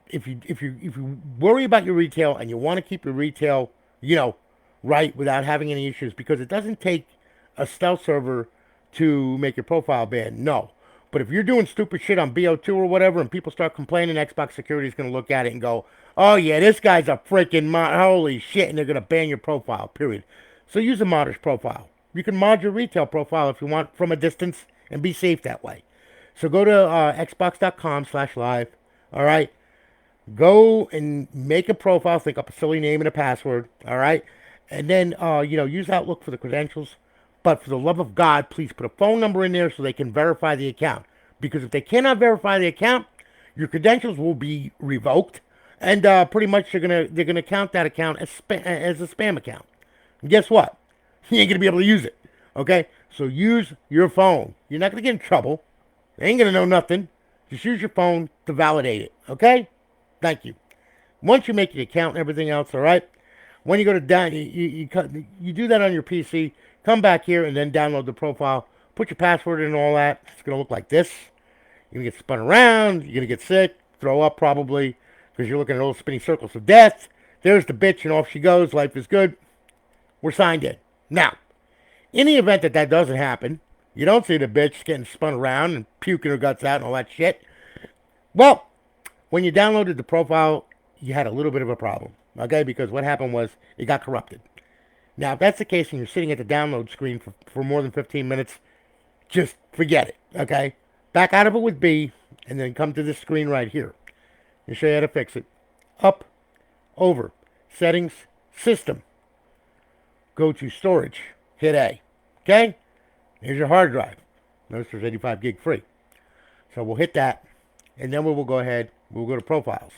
If you worry about your retail and you want to keep your retail, right without having any issues, because it doesn't take a stealth server to make your profile bad. No, but if you're doing stupid shit on BO2 or whatever, and people start complaining, Xbox security is going to look at it and go, "Oh yeah, this guy's a freaking mod. Holy shit!" And they're going to ban your profile. Period. So use a modders profile. You can mod your retail profile if you want from a distance and be safe that way. So go to xbox.com/live, all right? Go and make a profile, think up a silly name and a password, all right? And then, use Outlook for the credentials. But for the love of God, please put a phone number in there so they can verify the account. Because if they cannot verify the account, your credentials will be revoked, and pretty much they're gonna count that account as a spam account. And guess what? You ain't gonna be able to use it. Okay, so use your phone. You're not gonna get in trouble. They ain't gonna know nothing. Just use your phone to validate it. Okay? Thank you. Once you make your account and everything else, all right. When you go to you do that on your PC. Come back here and then download the profile. Put your password in and all that. It's gonna look like this. You're gonna get spun around. You're gonna get sick. Throw up probably because you're looking at old spinning circles of death. There's the bitch and off she goes. Life is good. We're signed in. Now, in the event that that doesn't happen, you don't see the bitch getting spun around and puking her guts out and all that shit. Well, when you downloaded the profile, you had a little bit of a problem, okay? Because what happened was it got corrupted. Now, if that's the case and you're sitting at the download screen for more than 15 minutes, just forget it, okay? Back out of it with B, and then come to this screen right here. I'll show you how to fix it. Up, over, settings, system. Go to storage, hit A, okay? Here's your hard drive. Notice there's 85 gig free. So we'll hit that, and then we will go ahead, we'll go to profiles.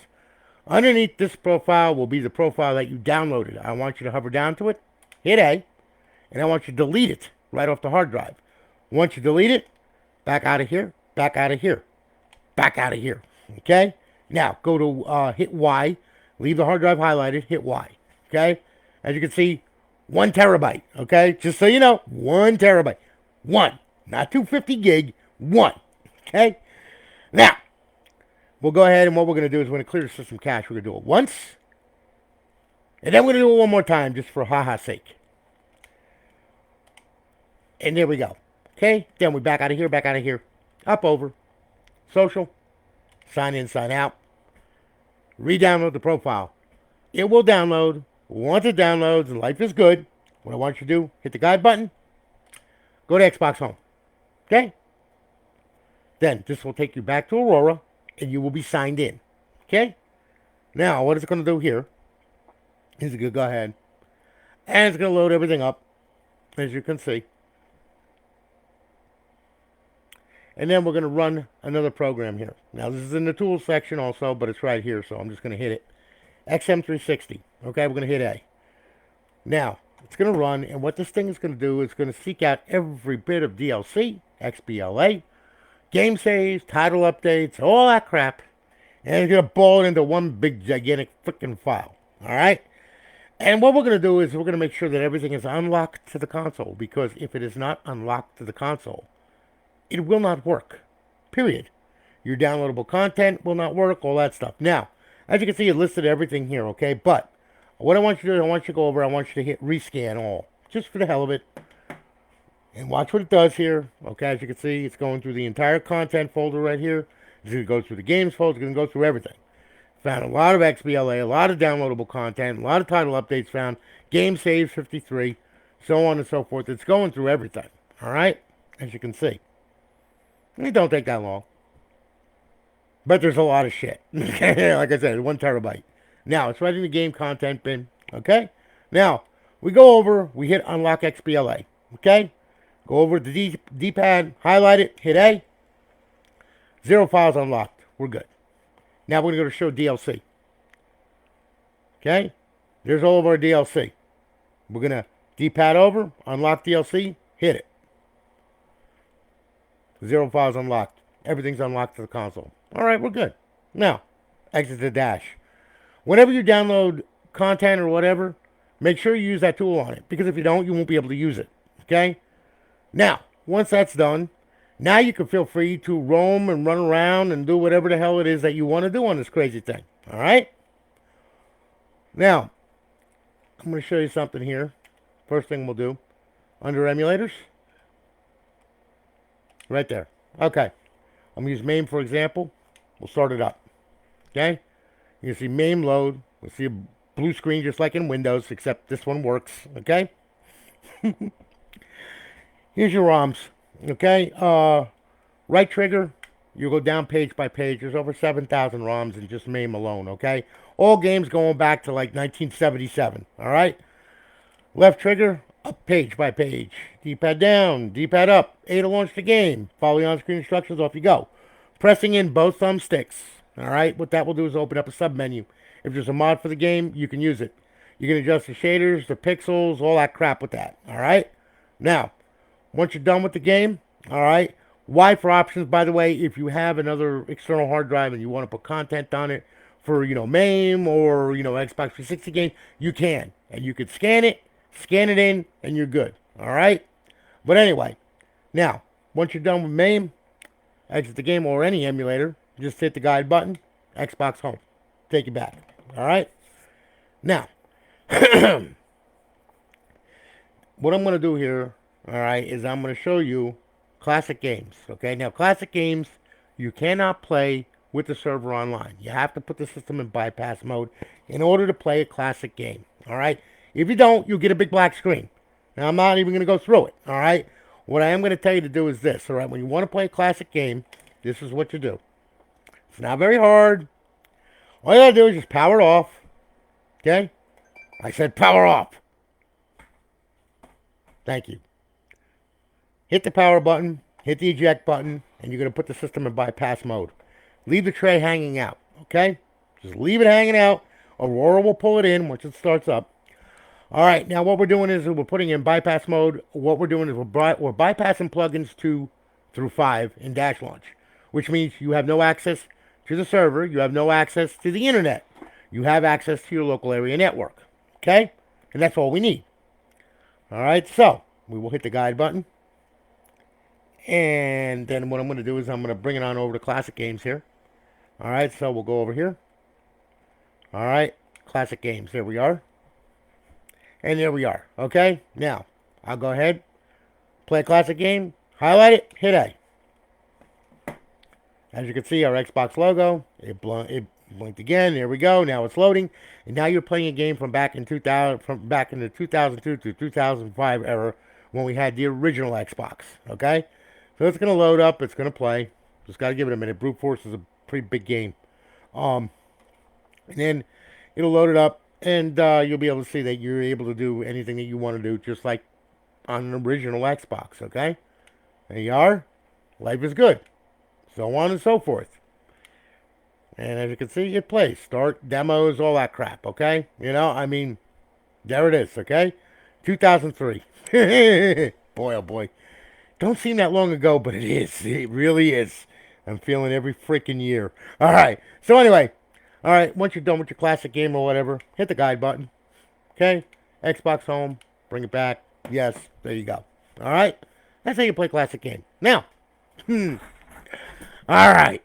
Underneath this profile will be the profile that you downloaded. I want you to hover down to it, hit A, and I want you to delete it right off the hard drive. Once you delete it, back out of here, back out of here, back out of here, okay? Now, go to hit Y, leave the hard drive highlighted, hit Y, okay? As you can see, 1 terabyte, okay? Just so you know, 1 terabyte. 1, not 250 gig, 1, okay? Now, we'll go ahead and what we're going to do is we're going to clear the system cache. We're going to do it once, and then we're going to do it one more time just for ha-ha's sake. And there we go, okay? Then we back out of here, up, over, social, sign in, sign out, re-download the profile. It will download. Once it downloads and life is good, what I want you to do, hit the guide button, go to Xbox Home, okay? Then this will take you back to Aurora, and you will be signed in, okay? Now, what it's going to do here is it's going to go ahead, and it's going to load everything up, as you can see. And then we're going to run another program here. Now, this is in the tools section also, but it's right here, so I'm just going to hit it. XM360. Okay, we're going to hit A. Now, it's going to run, and what this thing is going to do is going to seek out every bit of DLC, XBLA, game saves, title updates, all that crap, and it's going to ball it into one big, gigantic freaking file. All right? And what we're going to do is we're going to make sure that everything is unlocked to the console, because if it is not unlocked to the console, it will not work. Period. Your downloadable content will not work, all that stuff. Now, as you can see, it listed everything here, okay? But what I want you to do, I want you to go over, I want you to hit rescan all, just for the hell of it. And watch what it does here, okay? As you can see, it's going through the entire content folder right here. It's going to go through the games folder, it's going to go through everything. Found a lot of XBLA, a lot of downloadable content, a lot of title updates found, game saves 53, so on and so forth. It's going through everything, all right? As you can see. It don't take that long. But there's a lot of shit. Like I said, 1 terabyte. Now, it's right in the game content bin. Okay? Now, we go over, we hit unlock XBLA. Okay? Go over to the D-pad, highlight it, hit A. 0 files unlocked. We're good. Now we're going to go to show DLC. Okay? There's all of our DLC. We're going to D-pad over, unlock DLC, hit it. 0 files unlocked. Everything's unlocked to the console. All right, we're good. Now, exit the dash. Whenever you download content or whatever, make sure you use that tool on it. Because if you don't, you won't be able to use it. Okay? Now, once that's done, now you can feel free to roam and run around and do whatever the hell it is that you want to do on this crazy thing. All right? Now, I'm going to show you something here. First thing we'll do, under emulators. Right there. Okay. I'm going to use MAME for example. We'll start it up. Okay? You can see MAME load. We'll see a blue screen just like in Windows, except this one works. Okay? Here's your ROMs. Okay? Right trigger. You go down page by page. There's over 7,000 ROMs in just MAME alone. Okay? All games going back to like 1977. Alright? Left trigger. Up page by page. D-pad down, D-pad up. A to launch the game. Follow the on-screen instructions, off you go. Pressing in both thumbsticks. All right, what that will do is open up a sub-menu. If there's a mod for the game, you can use it. You can adjust the shaders, the pixels, all that crap with that. All right? Now, once you're done with the game, all right, Y for options, by the way, if you have another external hard drive and you want to put content on it for, MAME or, Xbox 360 game, you can. And you can scan it in, and you're good. All right? But anyway, now, once you're done with MAME, exit the game or any emulator, just hit the guide button, Xbox Home. Take you back. All right? Now, what I'm going to do here, all right, is I'm going to show you classic games. Okay? Now, classic games, you cannot play with the server online. You have to put the system in bypass mode in order to play a classic game. All right? If you don't, you'll get a big black screen. Now, I'm not even going to go through it. All right? What I am going to tell you to do is this. All right? When you want to play a classic game, this is what you do. It's not very hard. All you got to do is just power it off. Okay? I said power off. Thank you. Hit the power button, hit the eject button, and you're going to put the system in bypass mode. Leave the tray hanging out, okay? Just leave it hanging out. Aurora will pull it in once it starts up. All right, now what we're doing is we're putting in bypass mode. What we're doing is we're bypassing plugins 2 through 5 in Dash Launch, which means you have no access to the server. You have no access to the internet. You have access to your local area network, okay? And that's all we need. All right, so we will hit the guide button. And then what I'm going to do is I'm going to bring it on over to classic games here. All right, so we'll go over here. All right, classic games. There we are. And there we are. Okay, now I'll go ahead, play a classic game, highlight it, hit A. As you can see, our Xbox logo, it blinked again. There we go. Now it's loading, and now you're playing a game from back in 2000, from back in the 2002 to 2005 era when we had the original Xbox. Okay, so it's gonna load up. It's gonna play. Just gotta give it a minute. Brute Force is a pretty big game. And then it'll load it up, and you'll be able to see that you're able to do anything that you want to do, just like on an original Xbox. Okay, there you are. Life is good. So on and so forth. And as you can see, it plays. Start, demos, all that crap, okay? I mean, there it is, okay? 2003. Boy, oh boy. Don't seem that long ago, but it is. It really is. I'm feeling every freaking year. All right. So anyway, all right, once you're done with your classic game or whatever, hit the guide button, okay? Xbox Home, bring it back. Yes, there you go. All right? That's how you play classic game. Now, all right.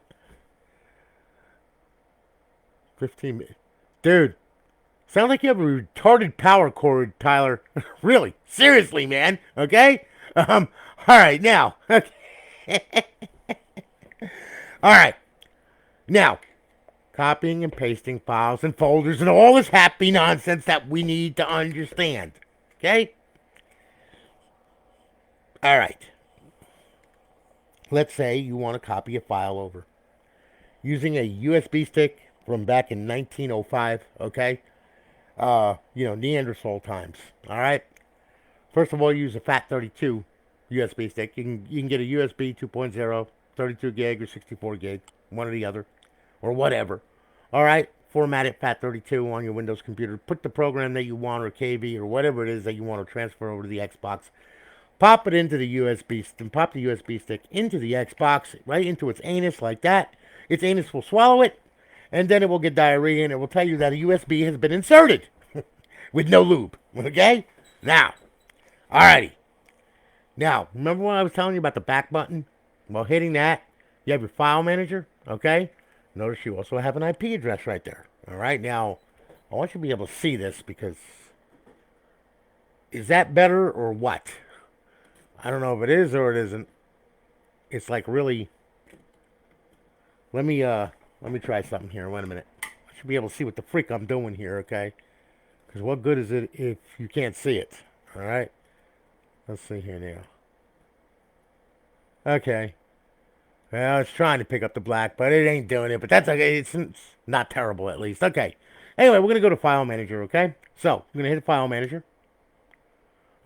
15 minutes. Dude, sound like you have a retarded power cord, Tyler. Really? Seriously, man. Okay? All right, now. All right. Now, copying and pasting files and folders and all this happy nonsense that we need to understand. Okay? All right. Let's say you want to copy a file over using a USB stick from back in 1905, okay? Neanderthal times, all right? First of all, use a FAT32 USB stick. You can get a USB 2.0, 32 gig or 64 gig, one or the other, or whatever. All right? Format it FAT32 on your Windows computer. Put the program that you want or KV or whatever it is that you want to transfer over to the Xbox. Pop it into the USB stick. Pop the USB stick into the Xbox, right into its anus like that. Its anus will swallow it, and then it will get diarrhea, and it will tell you that a USB has been inserted with no lube. Okay? Now, alrighty. Now, remember when I was telling you about the back button? Well, hitting that, you have your file manager, okay? Notice you also have an IP address right there. Alright, now, I want you to be able to see this because is that better or what? I don't know if it is or it isn't. It's like really. Let me try something here. Wait a minute. I should be able to see what the freak I'm doing here, okay? Because what good is it if you can't see it? All right. Let's see here now. Okay. Well, it's trying to pick up the black, but it ain't doing it. But that's okay. It's not terrible, at least. Okay. Anyway, we're gonna go to File Manager, okay? So I'm gonna hit File Manager.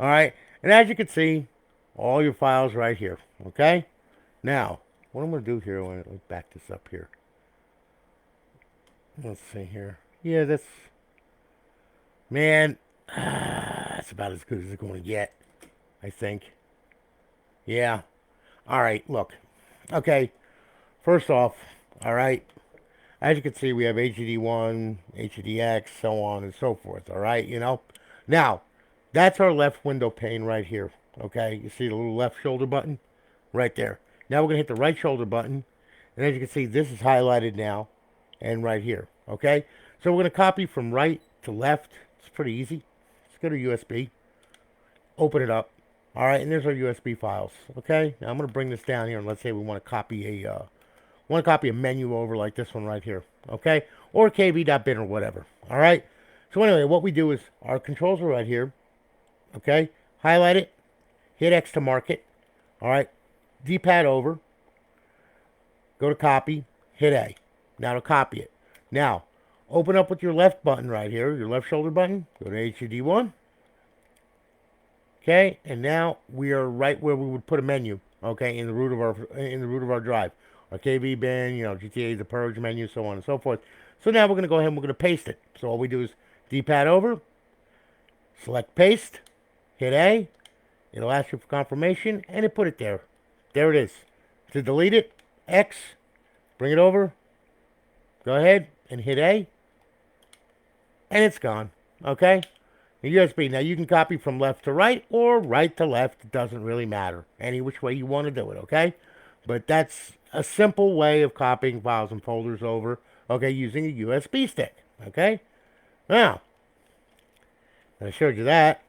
All right. And as you can see, all your files right here, okay? Now, what I'm going to do here, let me back this up here. Let's see here. Yeah, man, that's about as good as it's going to get, I think. Yeah. All right, look. Okay, first off, all right, as you can see, we have HDD1, HDX, so on and so forth, all right, Now, that's our left window pane right here, okay? You see the little left shoulder button? Right there. Now we're going to hit the right shoulder button, and as you can see, this is highlighted now, and right here, okay? So we're going to copy from right to left. It's pretty easy. Let's go to USB, open it up. All right, and there's our USB files, okay? Now I'm going to bring this down here, and let's say we want to copy a menu over like this one right here, okay? Or kv.bin or whatever, all right? So anyway, what we do is our controls are right here, okay? Highlight it, hit X to mark it, all right? D-pad over, go to copy, hit A. Now to copy it. Now, open up with your left button right here, your left shoulder button, go to HUD1, okay? And now we are right where we would put a menu, okay, in the root of our drive. Our KV bin, GTA, the purge menu, so on and so forth. So now we're going to go ahead and we're going to paste it. So all we do is D-pad over, select paste, hit A, it'll ask you for confirmation, and it put it there. There it is. To delete it, X, bring it over, go ahead and hit A, and it's gone, okay? The USB. Now you can copy from left to right or right to left. It doesn't really matter. Any which way you want to do it, okay? But that's a simple way of copying files and folders over, okay, using a USB stick, okay? Now, I showed you that.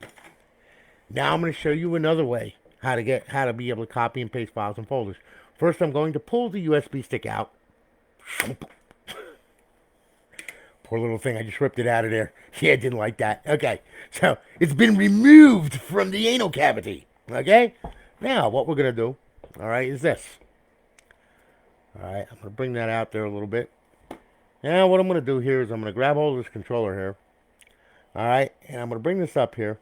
Now I'm going to show you another way how to be able to copy and paste files and folders. First, I'm going to pull the USB stick out. Poor little thing, I just ripped it out of there. Yeah, didn't like that. Okay, so it's been removed from the anal cavity. Okay, now what we're going to do, all right, is this. All right, I'm going to bring that out there a little bit. Now what I'm going to do here is I'm going to grab hold of this controller here. All right, and I'm going to bring this up here.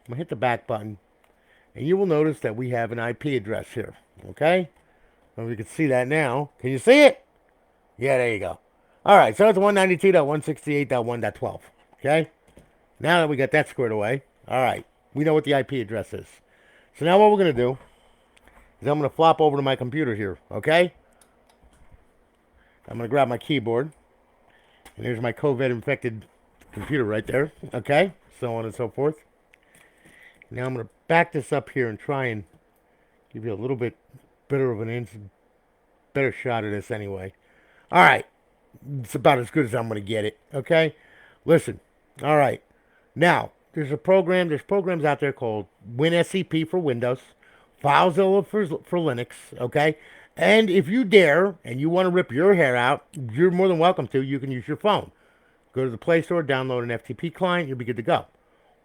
I'm going to hit the back button. And you will notice that we have an IP address here. Okay? Well, you can see that now. Can you see it? Yeah, there you go. All right, so it's 192.168.1.12. Okay? Now that we got that squared away, all right, we know what the IP address is. So now what we're going to do is I'm going to flop over to my computer here. Okay? I'm going to grab my keyboard. And there's my COVID-infected computer right there. Okay? So on and so forth. Now I'm going to back this up here and try and give you a little bit better shot of this anyway. All right. It's about as good as I'm going to get it. Okay? Listen. All right. Now, there's programs out there called WinSCP for Windows, FileZilla for Linux, okay? And if you dare and you want to rip your hair out, you're more than welcome to. You can use your phone. Go to the Play Store, download an FTP client, you'll be good to go.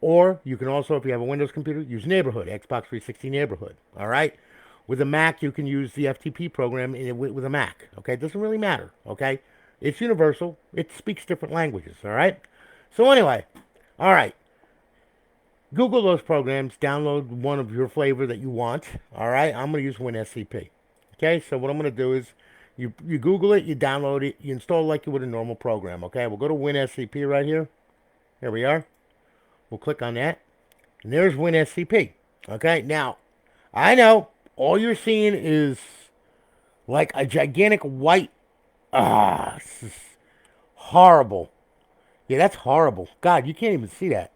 Or you can also, if you have a Windows computer, use Neighborhood, Xbox 360 Neighborhood. All right? With a Mac, you can use the FTP program with a Mac. Okay? It doesn't really matter. Okay? It's universal. It speaks different languages. All right? So anyway, all right. Google those programs. Download one of your flavor that you want. All right? I'm going to use WinSCP. Okay? So what I'm going to do is you Google it, you download it, you install it like you would a normal program. Okay? We'll go to WinSCP right here. Here we are. We'll click on that. And there's WinSCP. Okay, now, I know all you're seeing is like a gigantic white. This is horrible. Yeah, that's horrible. God, you can't even see that.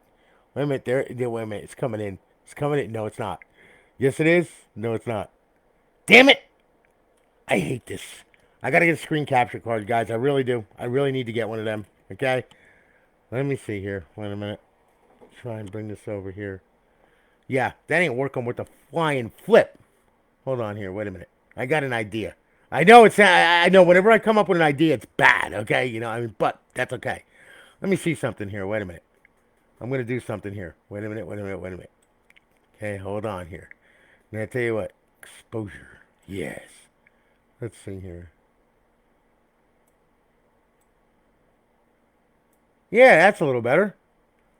Wait a minute, wait a minute. It's coming in. It's coming in. No, it's not. Yes, it is. No, it's not. Damn it! I hate this. I gotta get a screen capture card, guys. I really do. I really need to get one of them. Okay? Let me see here. Wait a minute. Try and bring this over here. Yeah, that ain't working with the flying flip. Hold on here. Wait a minute. I got an idea. I know I know whenever I come up with an idea, it's bad. Okay, but that's okay. Let me see something here. Wait a minute. I'm gonna do something here. Wait a minute. Wait a minute. Wait a minute. Okay, hold on here. I'm gonna tell you what. Exposure. Yes. Let's see here. Yeah, that's a little better.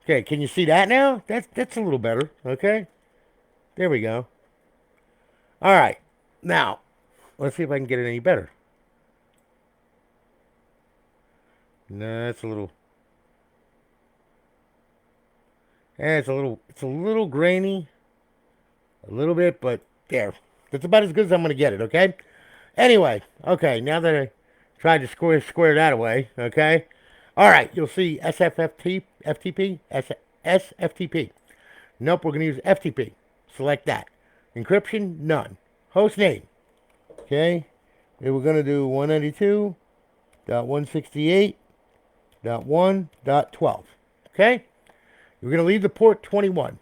Okay, can you see that now? That's a little better. Okay. There we go. All right. Now, let's see if I can get it any better. No, it's a little. It's a little grainy, a little bit, but there. That's about as good as I'm gonna get it. Okay. Anyway, okay. Now that I tried to square that away, okay. All right, you'll see SFFT, FTP, SFTP. Nope, we're gonna use FTP. Select that. Encryption, none. Host name, okay. And we're gonna do 192.168.1.12. Okay. We're gonna leave the port 21.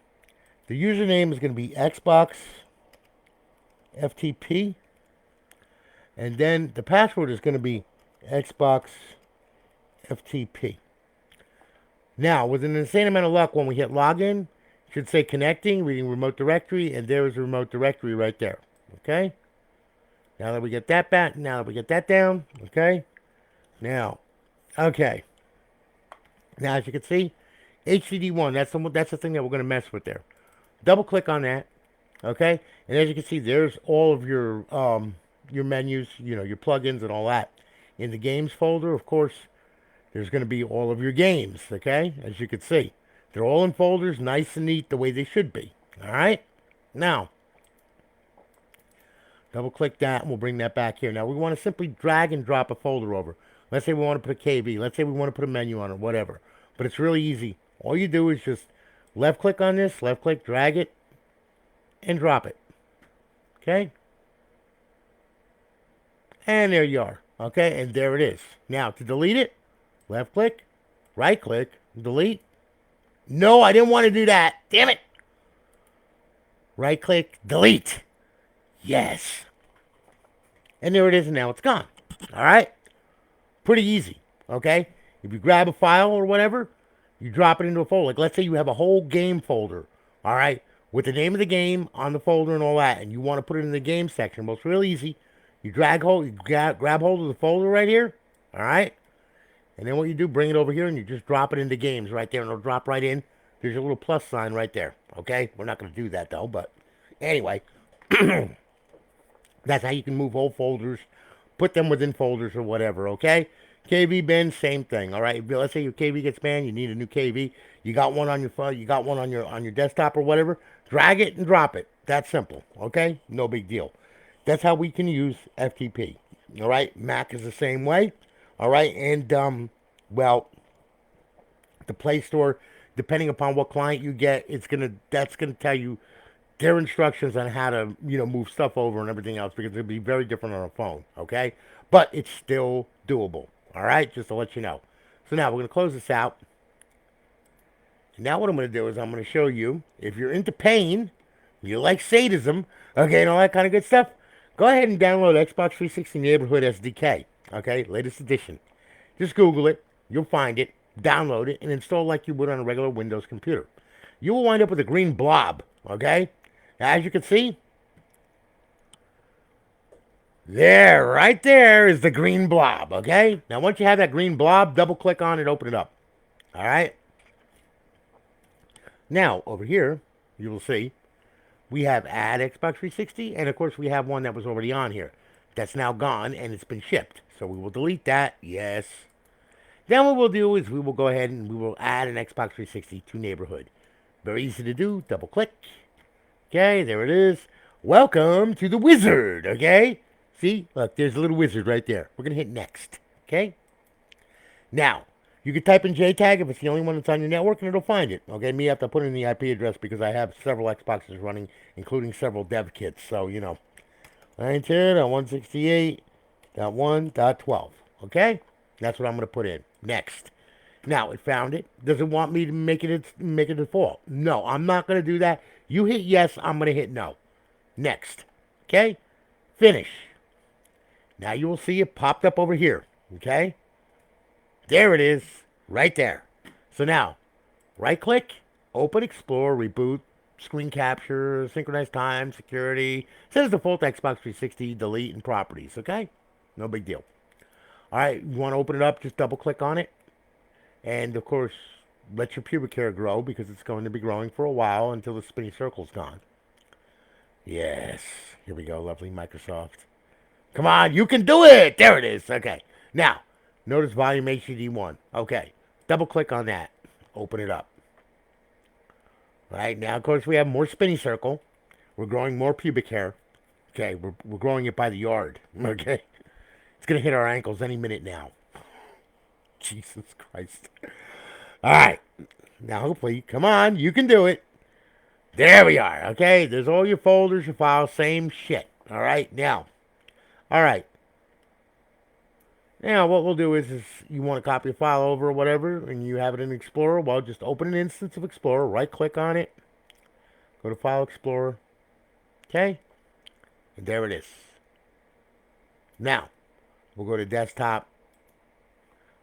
The username is gonna be Xbox FTP, and then the password is gonna be Xbox FTP. Now, with an insane amount of luck, when we hit login, it should say connecting, reading remote directory, and there is a remote directory right there. Okay. Now that we get that back, now that we get that down, okay. Now, okay. Now, as you can see, HDD1. That's the thing that we're going to mess with there. Double click on that, okay. And as you can see, there's all of your menus, your plugins and all that. In the games folder, of course, there's going to be all of your games, okay. As you can see, they're all in folders, nice and neat, the way they should be. All right. Now, double click that and we'll bring that back here. Now we want to simply drag and drop a folder over. Let's say we want to put a KV. Let's say we want to put a menu on it, whatever. But it's really easy. All you do is just left click on this, left click, drag it, and drop it. Okay? And there you are. Okay? And there it is. Now to delete it, left click, right click, delete. No, I didn't want to do that. Damn it. Right click, delete. Yes. And there it is, and now it's gone. All right? Pretty easy, okay? If you grab a file or whatever, you drop it into a folder. Like, let's say you have a whole game folder, all right, with the name of the game on the folder and all that, and you want to put it in the game section. Well, it's real easy. You grab hold of the folder right here, all right? And then what you do, bring it over here, and you just drop it into games right there, and it'll drop right in. There's your little plus sign right there, okay? We're not going to do that, though, but anyway. That's how you can move whole folders, put them within folders or whatever, okay? KV bin, same thing, all right? Let's say your KV gets banned, you need a new KV. You got one on your phone, you got one on your desktop or whatever. Drag it and drop it. That's simple, okay? No big deal. That's how we can use FTP, all right? Mac is the same way, all right? And, well, the Play Store, depending upon what client you get, that's gonna tell you their instructions on how to, move stuff over and everything else, because it'll be very different on a phone, okay? But it's still doable, all right? Just to let you know. So now we're going to close this out. Now what I'm going to do is I'm going to show you, if you're into pain, you like sadism, okay, and all that kind of good stuff, go ahead and download Xbox 360 Neighborhood SDK, okay? Latest edition. Just Google it. You'll find it. Download it and install like you would on a regular Windows computer. You will wind up with a green blob, okay? As you can see, right there is the green blob, okay? Now, once you have that green blob, double-click on it, open it up, all right? Now, over here, you will see we have Add Xbox 360, and, of course, we have one that was already on here. That's now gone, and it's been shipped, so we will delete that, yes. Then what we'll do is we will go ahead and we will add an Xbox 360 to Neighborhood. Very easy to do, double-click. Okay, there it is. Welcome to the wizard, okay? See? Look, there's a little wizard right there. We're going to hit next, okay? Now, you can type in JTAG if it's the only one that's on your network, and it'll find it, okay? Me, I have to put in the IP address because I have several Xboxes running, including several dev kits, so, 92.168.1.12, okay? That's what I'm going to put in. Next. Now, it found it. Does it want me to make it default? No, I'm not going to do that. You hit yes, I'm going to hit no. Next. Okay? Finish. Now you will see it popped up over here. Okay? There it is. Right there. So now, right click, open Explore, reboot, screen capture, synchronize time, security. It says default Xbox 360, delete, and properties. Okay? No big deal. Alright, you want to open it up, just double click on it. And of course, let your pubic hair grow because it's going to be growing for a while until the spinny circle's gone. Yes. Here we go, lovely Microsoft. Come on, you can do it! There it is. Okay. Now, Notice volume HDD1. Okay. Double click on that. Open it up. Right now, of course, we have more spinny circle. We're growing more pubic hair. Okay, we're growing it by the yard. Okay, it's gonna hit our ankles any minute now. Jesus Christ! All right, now hopefully, come on, you can do it. There we are. Okay, there's all your folders, your files, same shit. All right, now, all right. Now, what we'll do is you want to copy a file over or whatever, and you have it in Explorer. Well, just open an instance of Explorer, right-click on it, go to File Explorer. Okay, and there it is. Now, we'll go to Desktop.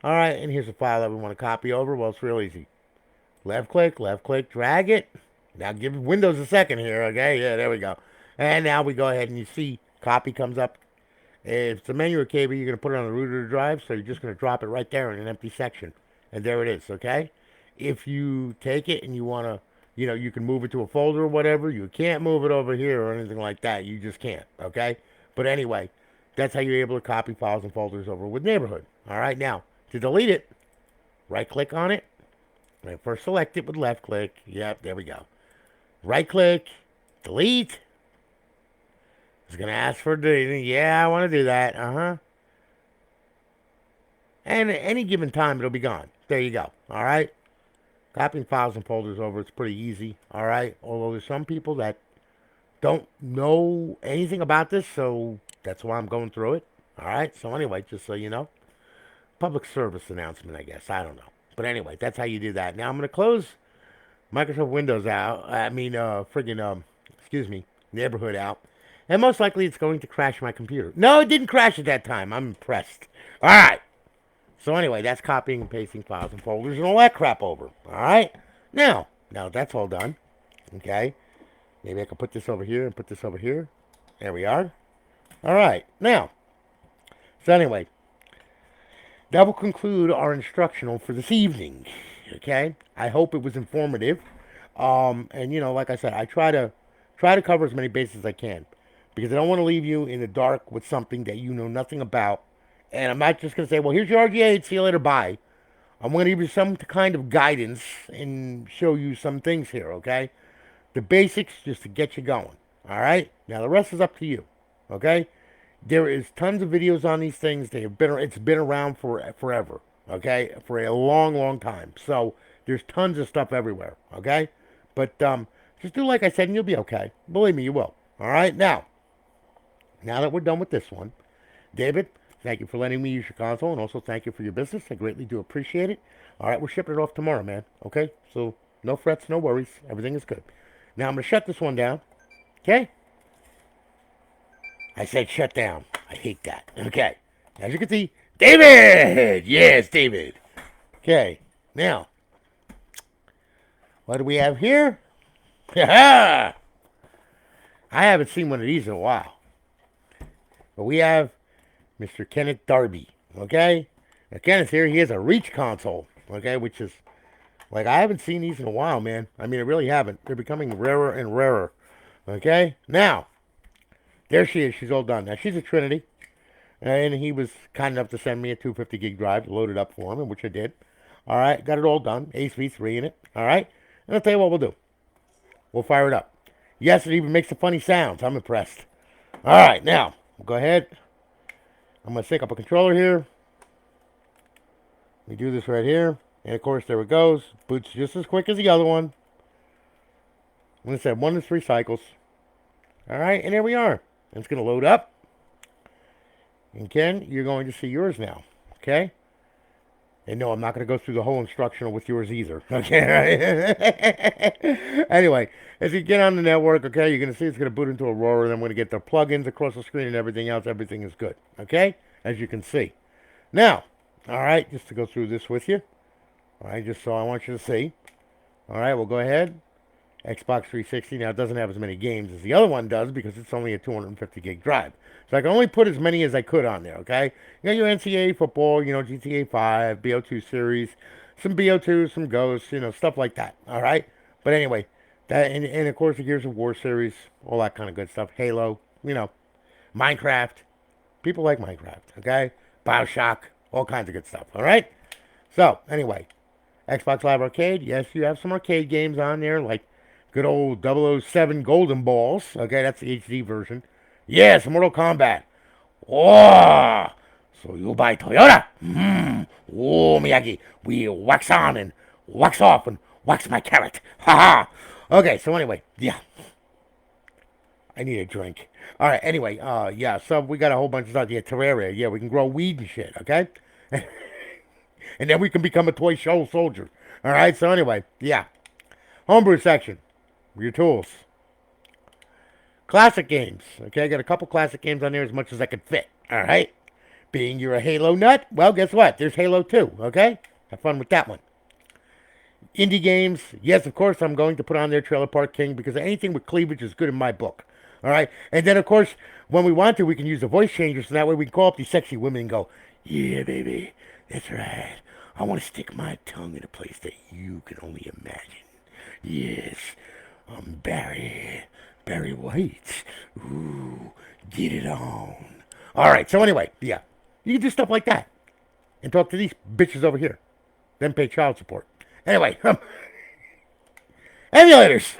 All right, and here's a file that we want to copy over. Well, it's real easy. Left click, drag it. Now give Windows a second here, okay? Yeah, there we go. And now we go ahead and you see copy comes up. If it's a menu or cable, you're going to put it on the root of the drive, so you're just going to drop it right there in an empty section. And there it is, okay? If you take it and you want to, you can move it to a folder or whatever, you can't move it over here or anything like that. You just can't, okay? But anyway, that's how you're able to copy files and folders over with Neighborhood. All right, now, to delete it, right-click on it. Right, first select it with left click. Yep, there we go. Right-click, delete. It's going to ask for deleting. Yeah, I want to do that. And at any given time, it'll be gone. There you go. All right? Copying files and folders over, it's pretty easy. All right? Although there's some people that don't know anything about this, so that's why I'm going through it. All right? So anyway, just so you know. Public service announcement, I guess. I don't know. But anyway, that's how you do that. Now I'm going to close Microsoft Windows out. Neighborhood out. And most likely it's going to crash my computer. No, it didn't crash at that time. I'm impressed. All right. So anyway, that's copying and pasting files and folders and all that crap over. All right. Now that's all done. Okay. Maybe I can put this over here and put this over here. There we are. All right. Now, so anyway, that will conclude our instructional for this evening. Okay. I hope it was informative. And like I said, I try to cover as many bases as I can. Because I don't want to leave you in the dark with something that you know nothing about. And I'm not just going to say, well, here's your RGA, see you later, bye. I'm going to give you some kind of guidance and show you some things here, okay? The basics just to get you going, all right? Now, the rest is up to you, okay? There is tons of videos on these things. It's been around for forever, okay? For a long, long time. So there's tons of stuff everywhere, okay? But just do like I said and you'll be okay. Believe me, you will, all right? Now that we're done with this one, David, thank you for letting me use your console, and also thank you for your business. I greatly do appreciate it. All right, we're shipping it off tomorrow, man. Okay? So no frets, no worries. Everything is good. Now I'm going to shut this one down. Okay? I said shut down. I hate that. Okay. As you can see, David! Yes, David. Okay. Now, what do we have here? I haven't seen one of these in a while. But we have Mr. Kenneth Darby, okay? Now, Kenneth here, he has a Reach console, okay? Which is, I haven't seen these in a while, man. I mean, I really haven't. They're becoming rarer and rarer, okay? Now, there she is. She's all done. Now, she's a Trinity. And he was kind enough to send me a 250 gig drive to load it up for him, which I did. All right, got it all done. Ace V3 in it, all right? And I'll tell you what we'll do. We'll fire it up. Yes, it even makes the funny sounds. I'm impressed. All right, now, go ahead. I'm going to sync up a controller here. We do this right here. And, of course, there it goes. Boots just as quick as the other one. I'm going to say 1 to 3 cycles. All right, and there we are. And it's going to load up. And, Ken, you're going to see yours now. Okay? And no, I'm not going to go through the whole instructional with yours either. Okay? Anyway, as you get on the network, okay, you're going to see it's going to boot into Aurora. And I'm going to get the plugins across the screen and everything else. Everything is good. Okay? As you can see. Now, all right, just to go through this with you. All right, just so I want you to see. All right, we'll go ahead. Xbox 360. Now, it doesn't have as many games as the other one does because it's only a 250 gig drive. So I can only put as many as I could on there, okay? You got your Ncaa Football, GTA 5, BO2 series, some BO2, some Ghosts, stuff like that, all right? But anyway, that and of course the Gears of War series, all that kind of good stuff. Halo, Minecraft. People like Minecraft, okay? BioShock, all kinds of good stuff. All right. So anyway, Xbox Live Arcade. Yes, you have some arcade games on there, like good old 007 Golden Balls. Okay, that's the HD version. Yes, Mortal Kombat. Oh, so you buy Toyota? Oh, Miyagi, we wax on and wax off and wax my carrot. Ha ha. Okay, so anyway, yeah, I need a drink. All right, anyway, yeah, so we got a whole bunch of stuff. Yeah, Terraria. Yeah, we can grow weed and shit. Okay, and then we can become a toy show soldier. All right, so anyway, yeah, homebrew section, your tools. Classic games. Okay, I got a couple classic games on there as much as I could fit. All right. Being you're a Halo nut, well, guess what? There's Halo 2. Okay, have fun with that one. Indie games. Yes, of course, I'm going to put on there Trailer Park King because anything with cleavage is good in my book. All right. And then, of course, when we want to, we can use the voice changer so that way we can call up these sexy women and go, yeah, baby, that's right. I want to stick my tongue in a place that you can only imagine. Yes, I'm Barry White. Ooh, get it on. All right, so anyway, yeah. You can do stuff like that. And talk to these bitches over here. Then pay child support. Anyway, emulators.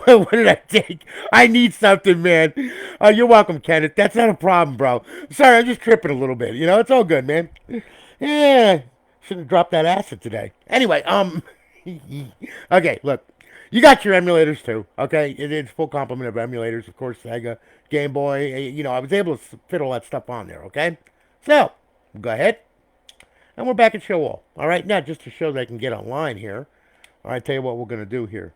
What did I take? I need something, man. You're welcome, Kenneth. That's not a problem, bro. Sorry, I'm just tripping a little bit. You know, it's all good, man. Yeah, should have dropped that acid today. Anyway, okay, look. You got your emulators too, okay? It's full complement of emulators, of course, Sega, Game Boy. You know, I was able to fit all that stuff on there, okay? So, go ahead. And we're back at show all. All right, now just to show that I can get online here. All right, tell you what we're going to do here.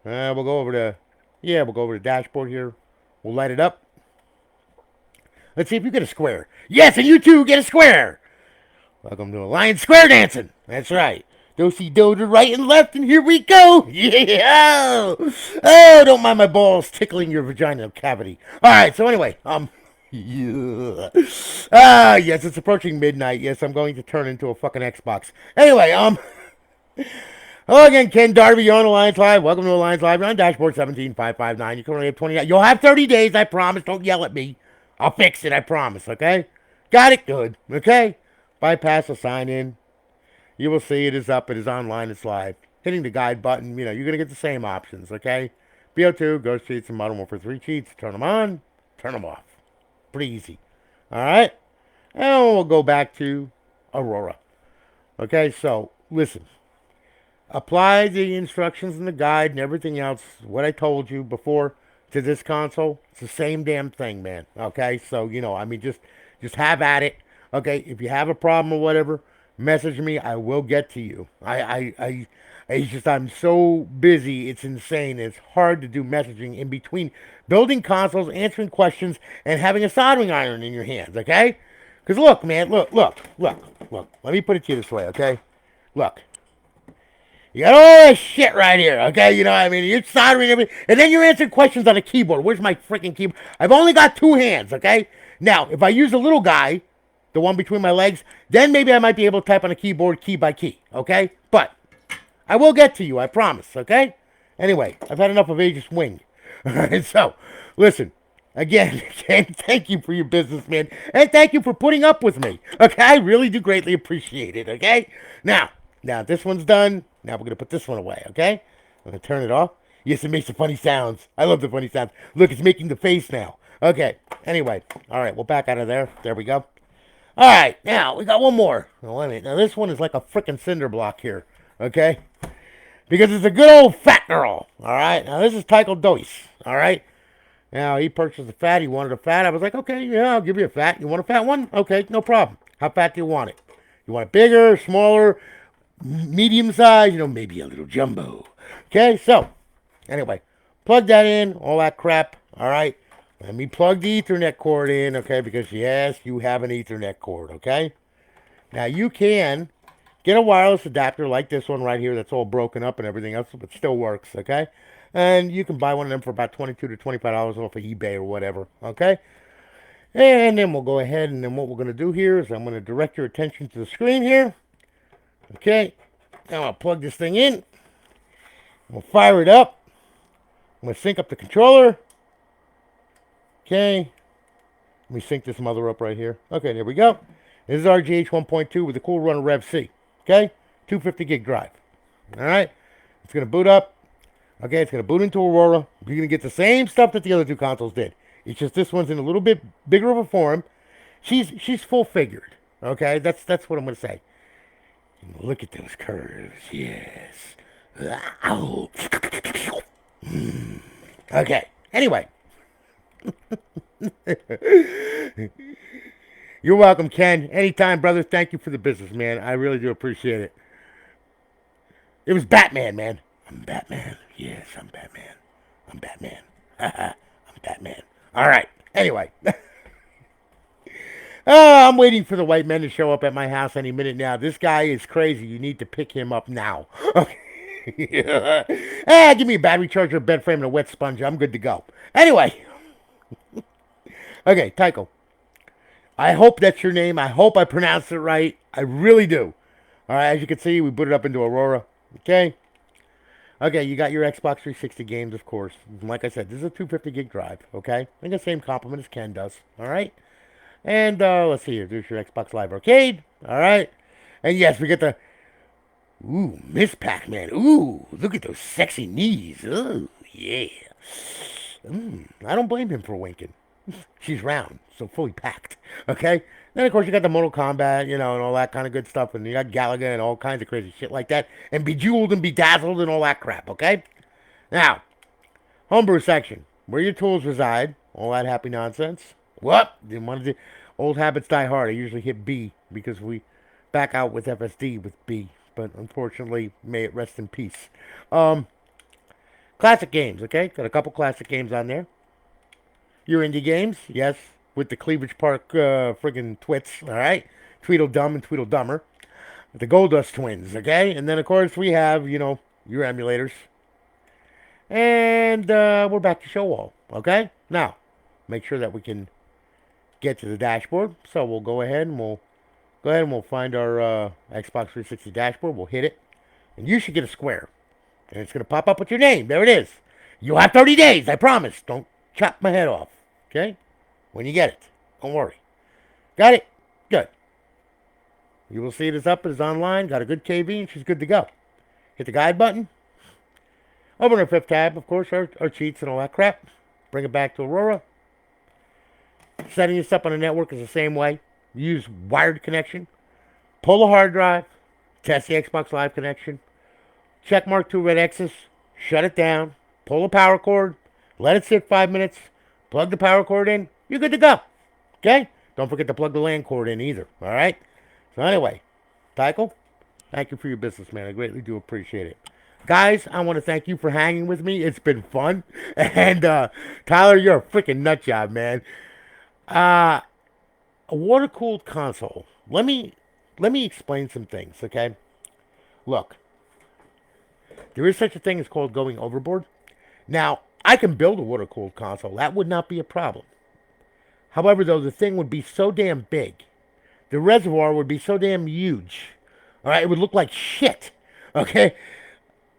We'll go over to, we'll go over to dashboard here. We'll light it up. Let's see if you get a square. Yes, and you too get a square. Welcome to Alliance Square Dancing. That's right. Do-si-do to right and left, and here we go. Yeah. Oh, don't mind my balls tickling your vaginal cavity. All right, so anyway, yeah. Yes, it's approaching midnight. Yes, I'm going to turn into a fucking Xbox. Anyway, hello again, Ken Darby. You're on Alliance Live. Welcome to Alliance Live. You're on dashboard 17559. You can only have 29. You'll have 30 days, I promise. Don't yell at me. I'll fix it, I promise, okay? Got it? Good. Okay? Bypass the sign in. You will see it is up, it is online, it's live. Hitting the guide button, you know, you're going to get the same options, okay? BO2, Ghost Cheats, and Modern Warfare 3 cheats. Turn them on, turn them off. Pretty easy. Alright? And we'll go back to Aurora. Okay, so, listen. Apply the instructions in the guide and everything else, what I told you before, to this console. It's the same damn thing, man. Okay, so, you know, I mean, just have at it. Okay, if you have a problem or whatever, message me. I will get to you. It's just I'm so busy. It's insane. It's hard to do messaging in between building consoles, answering questions, and having a soldering iron in your hands. Okay? Because look, man, look. Let me put it to you this way. Okay? Look. You got all this shit right here, okay? You know what I mean? You're soldering everything, and then you're answering questions on a keyboard. Where's my freaking keyboard? I've only got two hands, okay? Now, if I use the little guy, the one between my legs, then maybe I might be able to type on a keyboard key by key, okay? But I will get to you, I promise, okay? Anyway, I've had enough of Aegis Wing. All right, so, listen, again, thank you for your business, man, and thank you for putting up with me, okay? I really do greatly appreciate it, okay? Now, this one's done. Now we're going to put this one away, okay? I'm going to turn it off. Yes, it makes the funny sounds. I love the funny sounds. Look, it's making the face now. Okay, anyway. All right, we'll back out of there. There we go. All right, now we got one more. Now, wait a minute. Now this one is like a freaking cinder block here, okay? Because it's a good old fat girl, all right? Now this is Tycho Doise, all right? Now he purchased a fat. He wanted a fat. I was like, okay, yeah, I'll give you a fat. You want a fat one? Okay, no problem. How fat do you want it? You want it bigger, smaller, medium size, you know, maybe a little jumbo. Okay, so, anyway, plug that in, all that crap, all right? Let me plug the Ethernet cord in, okay, because, yes, you have an Ethernet cord, okay? Now, you can get a wireless adapter like this one right here that's all broken up and everything else, but still works, okay? And you can buy one of them for about $22 to $25 off of eBay or whatever, okay? And then we'll go ahead, and then what we're going to do here is I'm going to direct your attention to the screen here. Okay, now I'll plug this thing in. We'll fire it up. I'm going to sync up the controller. Okay. Let me sync this mother up right here. Okay, there we go. This is RGH 1.2 with a cool runner Rev C. Okay, 250 gig drive. All right, it's gonna boot up. Okay, it's gonna boot into Aurora. You're gonna get the same stuff that the other two consoles did. It's just this one's in a little bit bigger of a form. She's full figured. Okay, that's what I'm gonna say. Look at those curves. Yes. Ow. Okay. Anyway. You're welcome, Ken. Anytime, brother. Thank you for the business, man. I really do appreciate it. It was Batman, man. I'm Batman. Yes, I'm Batman. I'm Batman. I'm Batman. All right. Anyway. I'm waiting for the white men to show up at my house any minute now. This guy is crazy. You need to pick him up now. Okay. Give me a battery charger, a bed frame, and a wet sponge. I'm good to go. Anyway. Okay, Tycho. I hope that's your name. I hope I pronounced it right. I really do. All right, as you can see, we put it up into Aurora. Okay. Okay, you got your Xbox 360 games, of course. Like I said, this is a 250 gig drive. Okay. I think the same complement as Ken does. All right. And let's see here. There's your Xbox Live Arcade. All right. And yes, we get the... Ooh, Miss Pac-Man. Ooh, look at those sexy knees. Ooh, yeah. I don't blame him for winking. She's round, so fully packed. Okay? Then, of course, you got the Mortal Kombat, and all that kind of good stuff. And you got Galaga and all kinds of crazy shit like that. And Bejeweled and Bedazzled and all that crap, okay? Now, homebrew section. Where your tools reside. All that happy nonsense. What? Didn't want to do... Old habits die hard. I usually hit B because we back out with FSD with B. But unfortunately, may it rest in peace. Classic games, okay? Got a couple classic games on there. Your indie games, yes, with the Cleavage Park friggin' twits, all right? Tweedledum and Tweedledummer. The Goldust twins, okay? And then, of course, we have, your emulators. And we're back to show all, okay? Now, make sure that we can get to the dashboard. So we'll go ahead and we'll find our Xbox 360 dashboard. We'll hit it. And you should get a square. And it's going to pop up with your name. There it is. You have 30 days, I promise. Don't chop my head off. Okay? When you get it. Don't worry. Got it? Good. You will see it is up. It is online. Got a good KV and she's good to go. Hit the guide button. Open our fifth tab, of course, our cheats and all that crap. Bring it back to Aurora. Setting this up on the network is the same way. Use wired connection. Pull the hard drive. Test the Xbox Live connection. Check mark 2 red X's. Shut it down. Pull the power cord. Let it sit 5 minutes. Plug the power cord in. You're good to go. Okay? Don't forget to plug the LAN cord in either. All right? So anyway, Tycho, thank you for your business, man. I greatly do appreciate it. Guys, I want to thank you for hanging with me. It's been fun. And Tyler, you're a freaking nut job, man. A water-cooled console. Let me explain some things, okay? Look, there is such a thing as called going overboard. Now, I can build a water-cooled console. That would not be a problem. However, though, the thing would be so damn big. The reservoir would be so damn huge. All right, it would look like shit. Okay?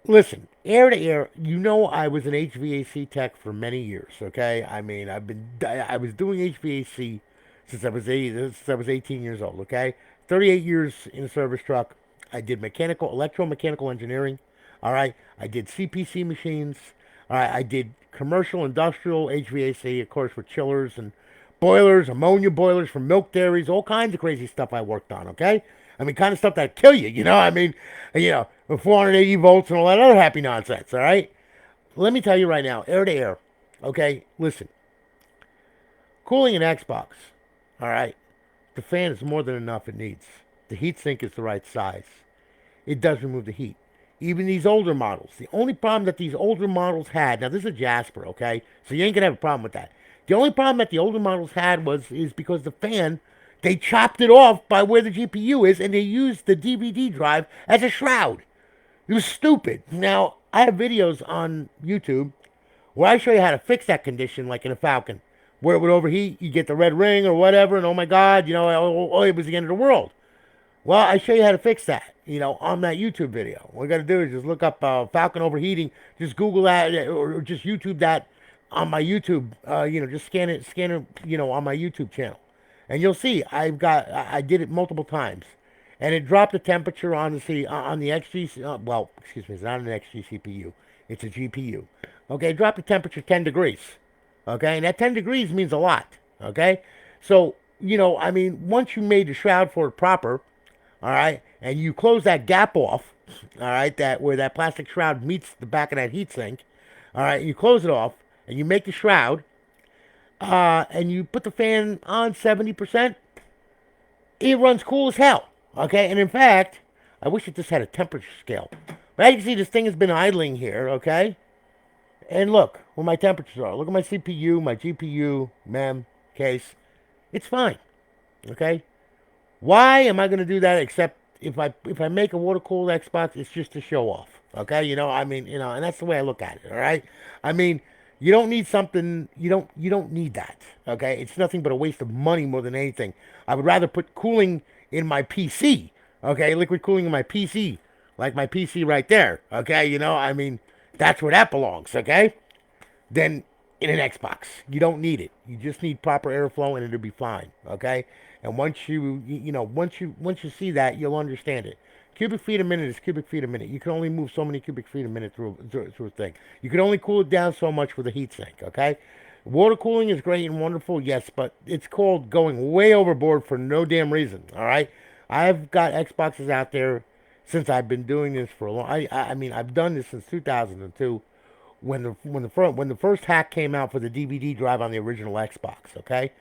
Listen, air to air, I was an HVAC tech for many years, okay? I mean, I was doing HVAC since I was 18 years old, okay? 38 years in a service truck. I did electromechanical engineering, all right? I did CPC machines, all right? I did commercial, industrial HVAC, of course, with chillers and boilers, ammonia boilers for milk dairies, all kinds of crazy stuff I worked on, okay? I mean, kind of stuff that'd kill you, I mean, 480 volts and all that other happy nonsense, all right? Let me tell you right now, air to air, okay? Listen, cooling an Xbox, all right? The fan is more than enough it needs. The heatsink is the right size. It does remove the heat. Even these older models. The only problem that these older models had, now this is a Jasper, okay? So you ain't gonna have a problem with that. The only problem that the older models had is because the fan, they chopped it off by where the GPU is, and they used the DVD drive as a shroud. It was stupid. Now, I have videos on YouTube where I show you how to fix that condition, like in a Falcon, where it would overheat, you get the red ring or whatever, and oh my God, it was the end of the world. Well, I show you how to fix that, on that YouTube video. What you got to do is just look up Falcon overheating, just Google that, or just YouTube that on my YouTube. Just scan it, on my YouTube channel, and you'll see I did it multiple times, and it dropped the temperature on the XG. Well, excuse me, it's not an XG CPU, it's a GPU. Okay, it dropped the temperature 10 degrees. Okay, and that 10 degrees means a lot. Okay, so once you made the shroud for it proper, all right, and you close that gap off, all right, that where that plastic shroud meets the back of that heatsink, all right, you close it off and you make the shroud, and you put the fan on 70%, it runs cool as hell, okay, and in fact, I wish it just had a temperature scale, but as you can see, this thing has been idling here, okay, and look where my temperatures are. Look at my CPU, my GPU, mem, case, it's fine, okay. Why am I going to do that except if I make a water cooled Xbox, it's just to show off. Okay, and that's the way I look at it. All right, I mean, you don't need something. You don't need that. Okay, it's nothing but a waste of money more than anything. I would rather put cooling in my PC. Okay, liquid cooling in my PC, like my PC right there. Okay, that's where that belongs. Okay, then in an Xbox. You don't need it. You just need proper airflow, and it'll be fine. Okay. And once you see that, you'll understand it. Cubic feet a minute is cubic feet a minute. You can only move so many cubic feet a minute through a thing. You can only cool it down so much with a heat sink. Okay. Water cooling is great and wonderful, yes, but it's called going way overboard for no damn reason. All right. I've got Xboxes out there since I've been doing this for a long. I mean, I've done this since 2002 when the first hack came out for the DVD drive on the original Xbox. Okay,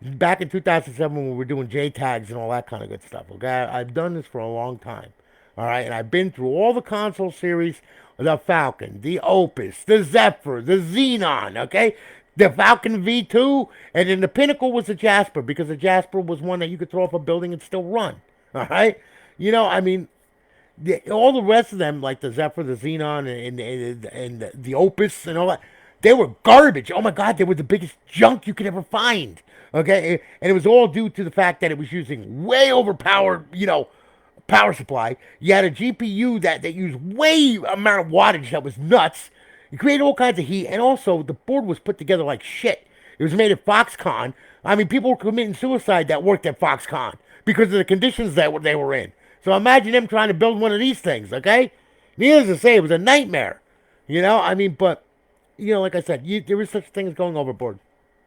back in 2007 when we were doing JTAGs and all that kind of good stuff. Okay, I've done this for a long time. All right, and I've been through all the console series: the Falcon, the Opus, the Zephyr, the Xenon. Okay, the Falcon V2, and then the pinnacle was the Jasper because the Jasper was one that you could throw off a building and still run. All right, I mean, all the rest of them, like the Zephyr, the Xenon, and the Opus, and all that, they were garbage. Oh my God, they were the biggest junk you could ever find. Okay, and it was all due to the fact that it was using way overpowered, power supply. You had a GPU that used way amount of wattage that was nuts. It created all kinds of heat, and also the board was put together like shit. It was made at Foxconn. I mean, people were committing suicide that worked at Foxconn because of the conditions that they were in. So imagine them trying to build one of these things, okay? Needless to say, it was a nightmare. But, like I said, there is such a thing as going overboard.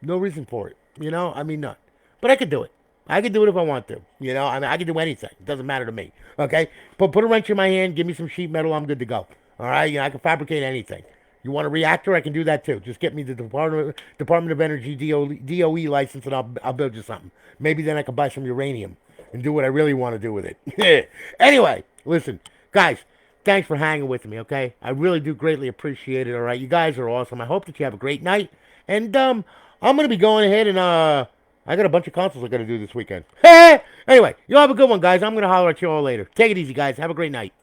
No reason for it. None. But I could do it. I could do it if I want to. I could do anything. It doesn't matter to me, okay? But put a wrench in my hand, give me some sheet metal, I'm good to go. All right? I can fabricate anything. You want a reactor? I can do that too. Just get me the Department of Energy DOE license, and I'll build you something. Maybe then I can buy some uranium and do what I really want to do with it. Anyway, listen, guys, thanks for hanging with me, okay? I really do greatly appreciate it, all right? You guys are awesome. I hope that you have a great night. And I'm going to be going ahead and I got a bunch of consoles I got to do this weekend. Anyway, you have a good one, guys. I'm going to holler at you all later. Take it easy, guys. Have a great night.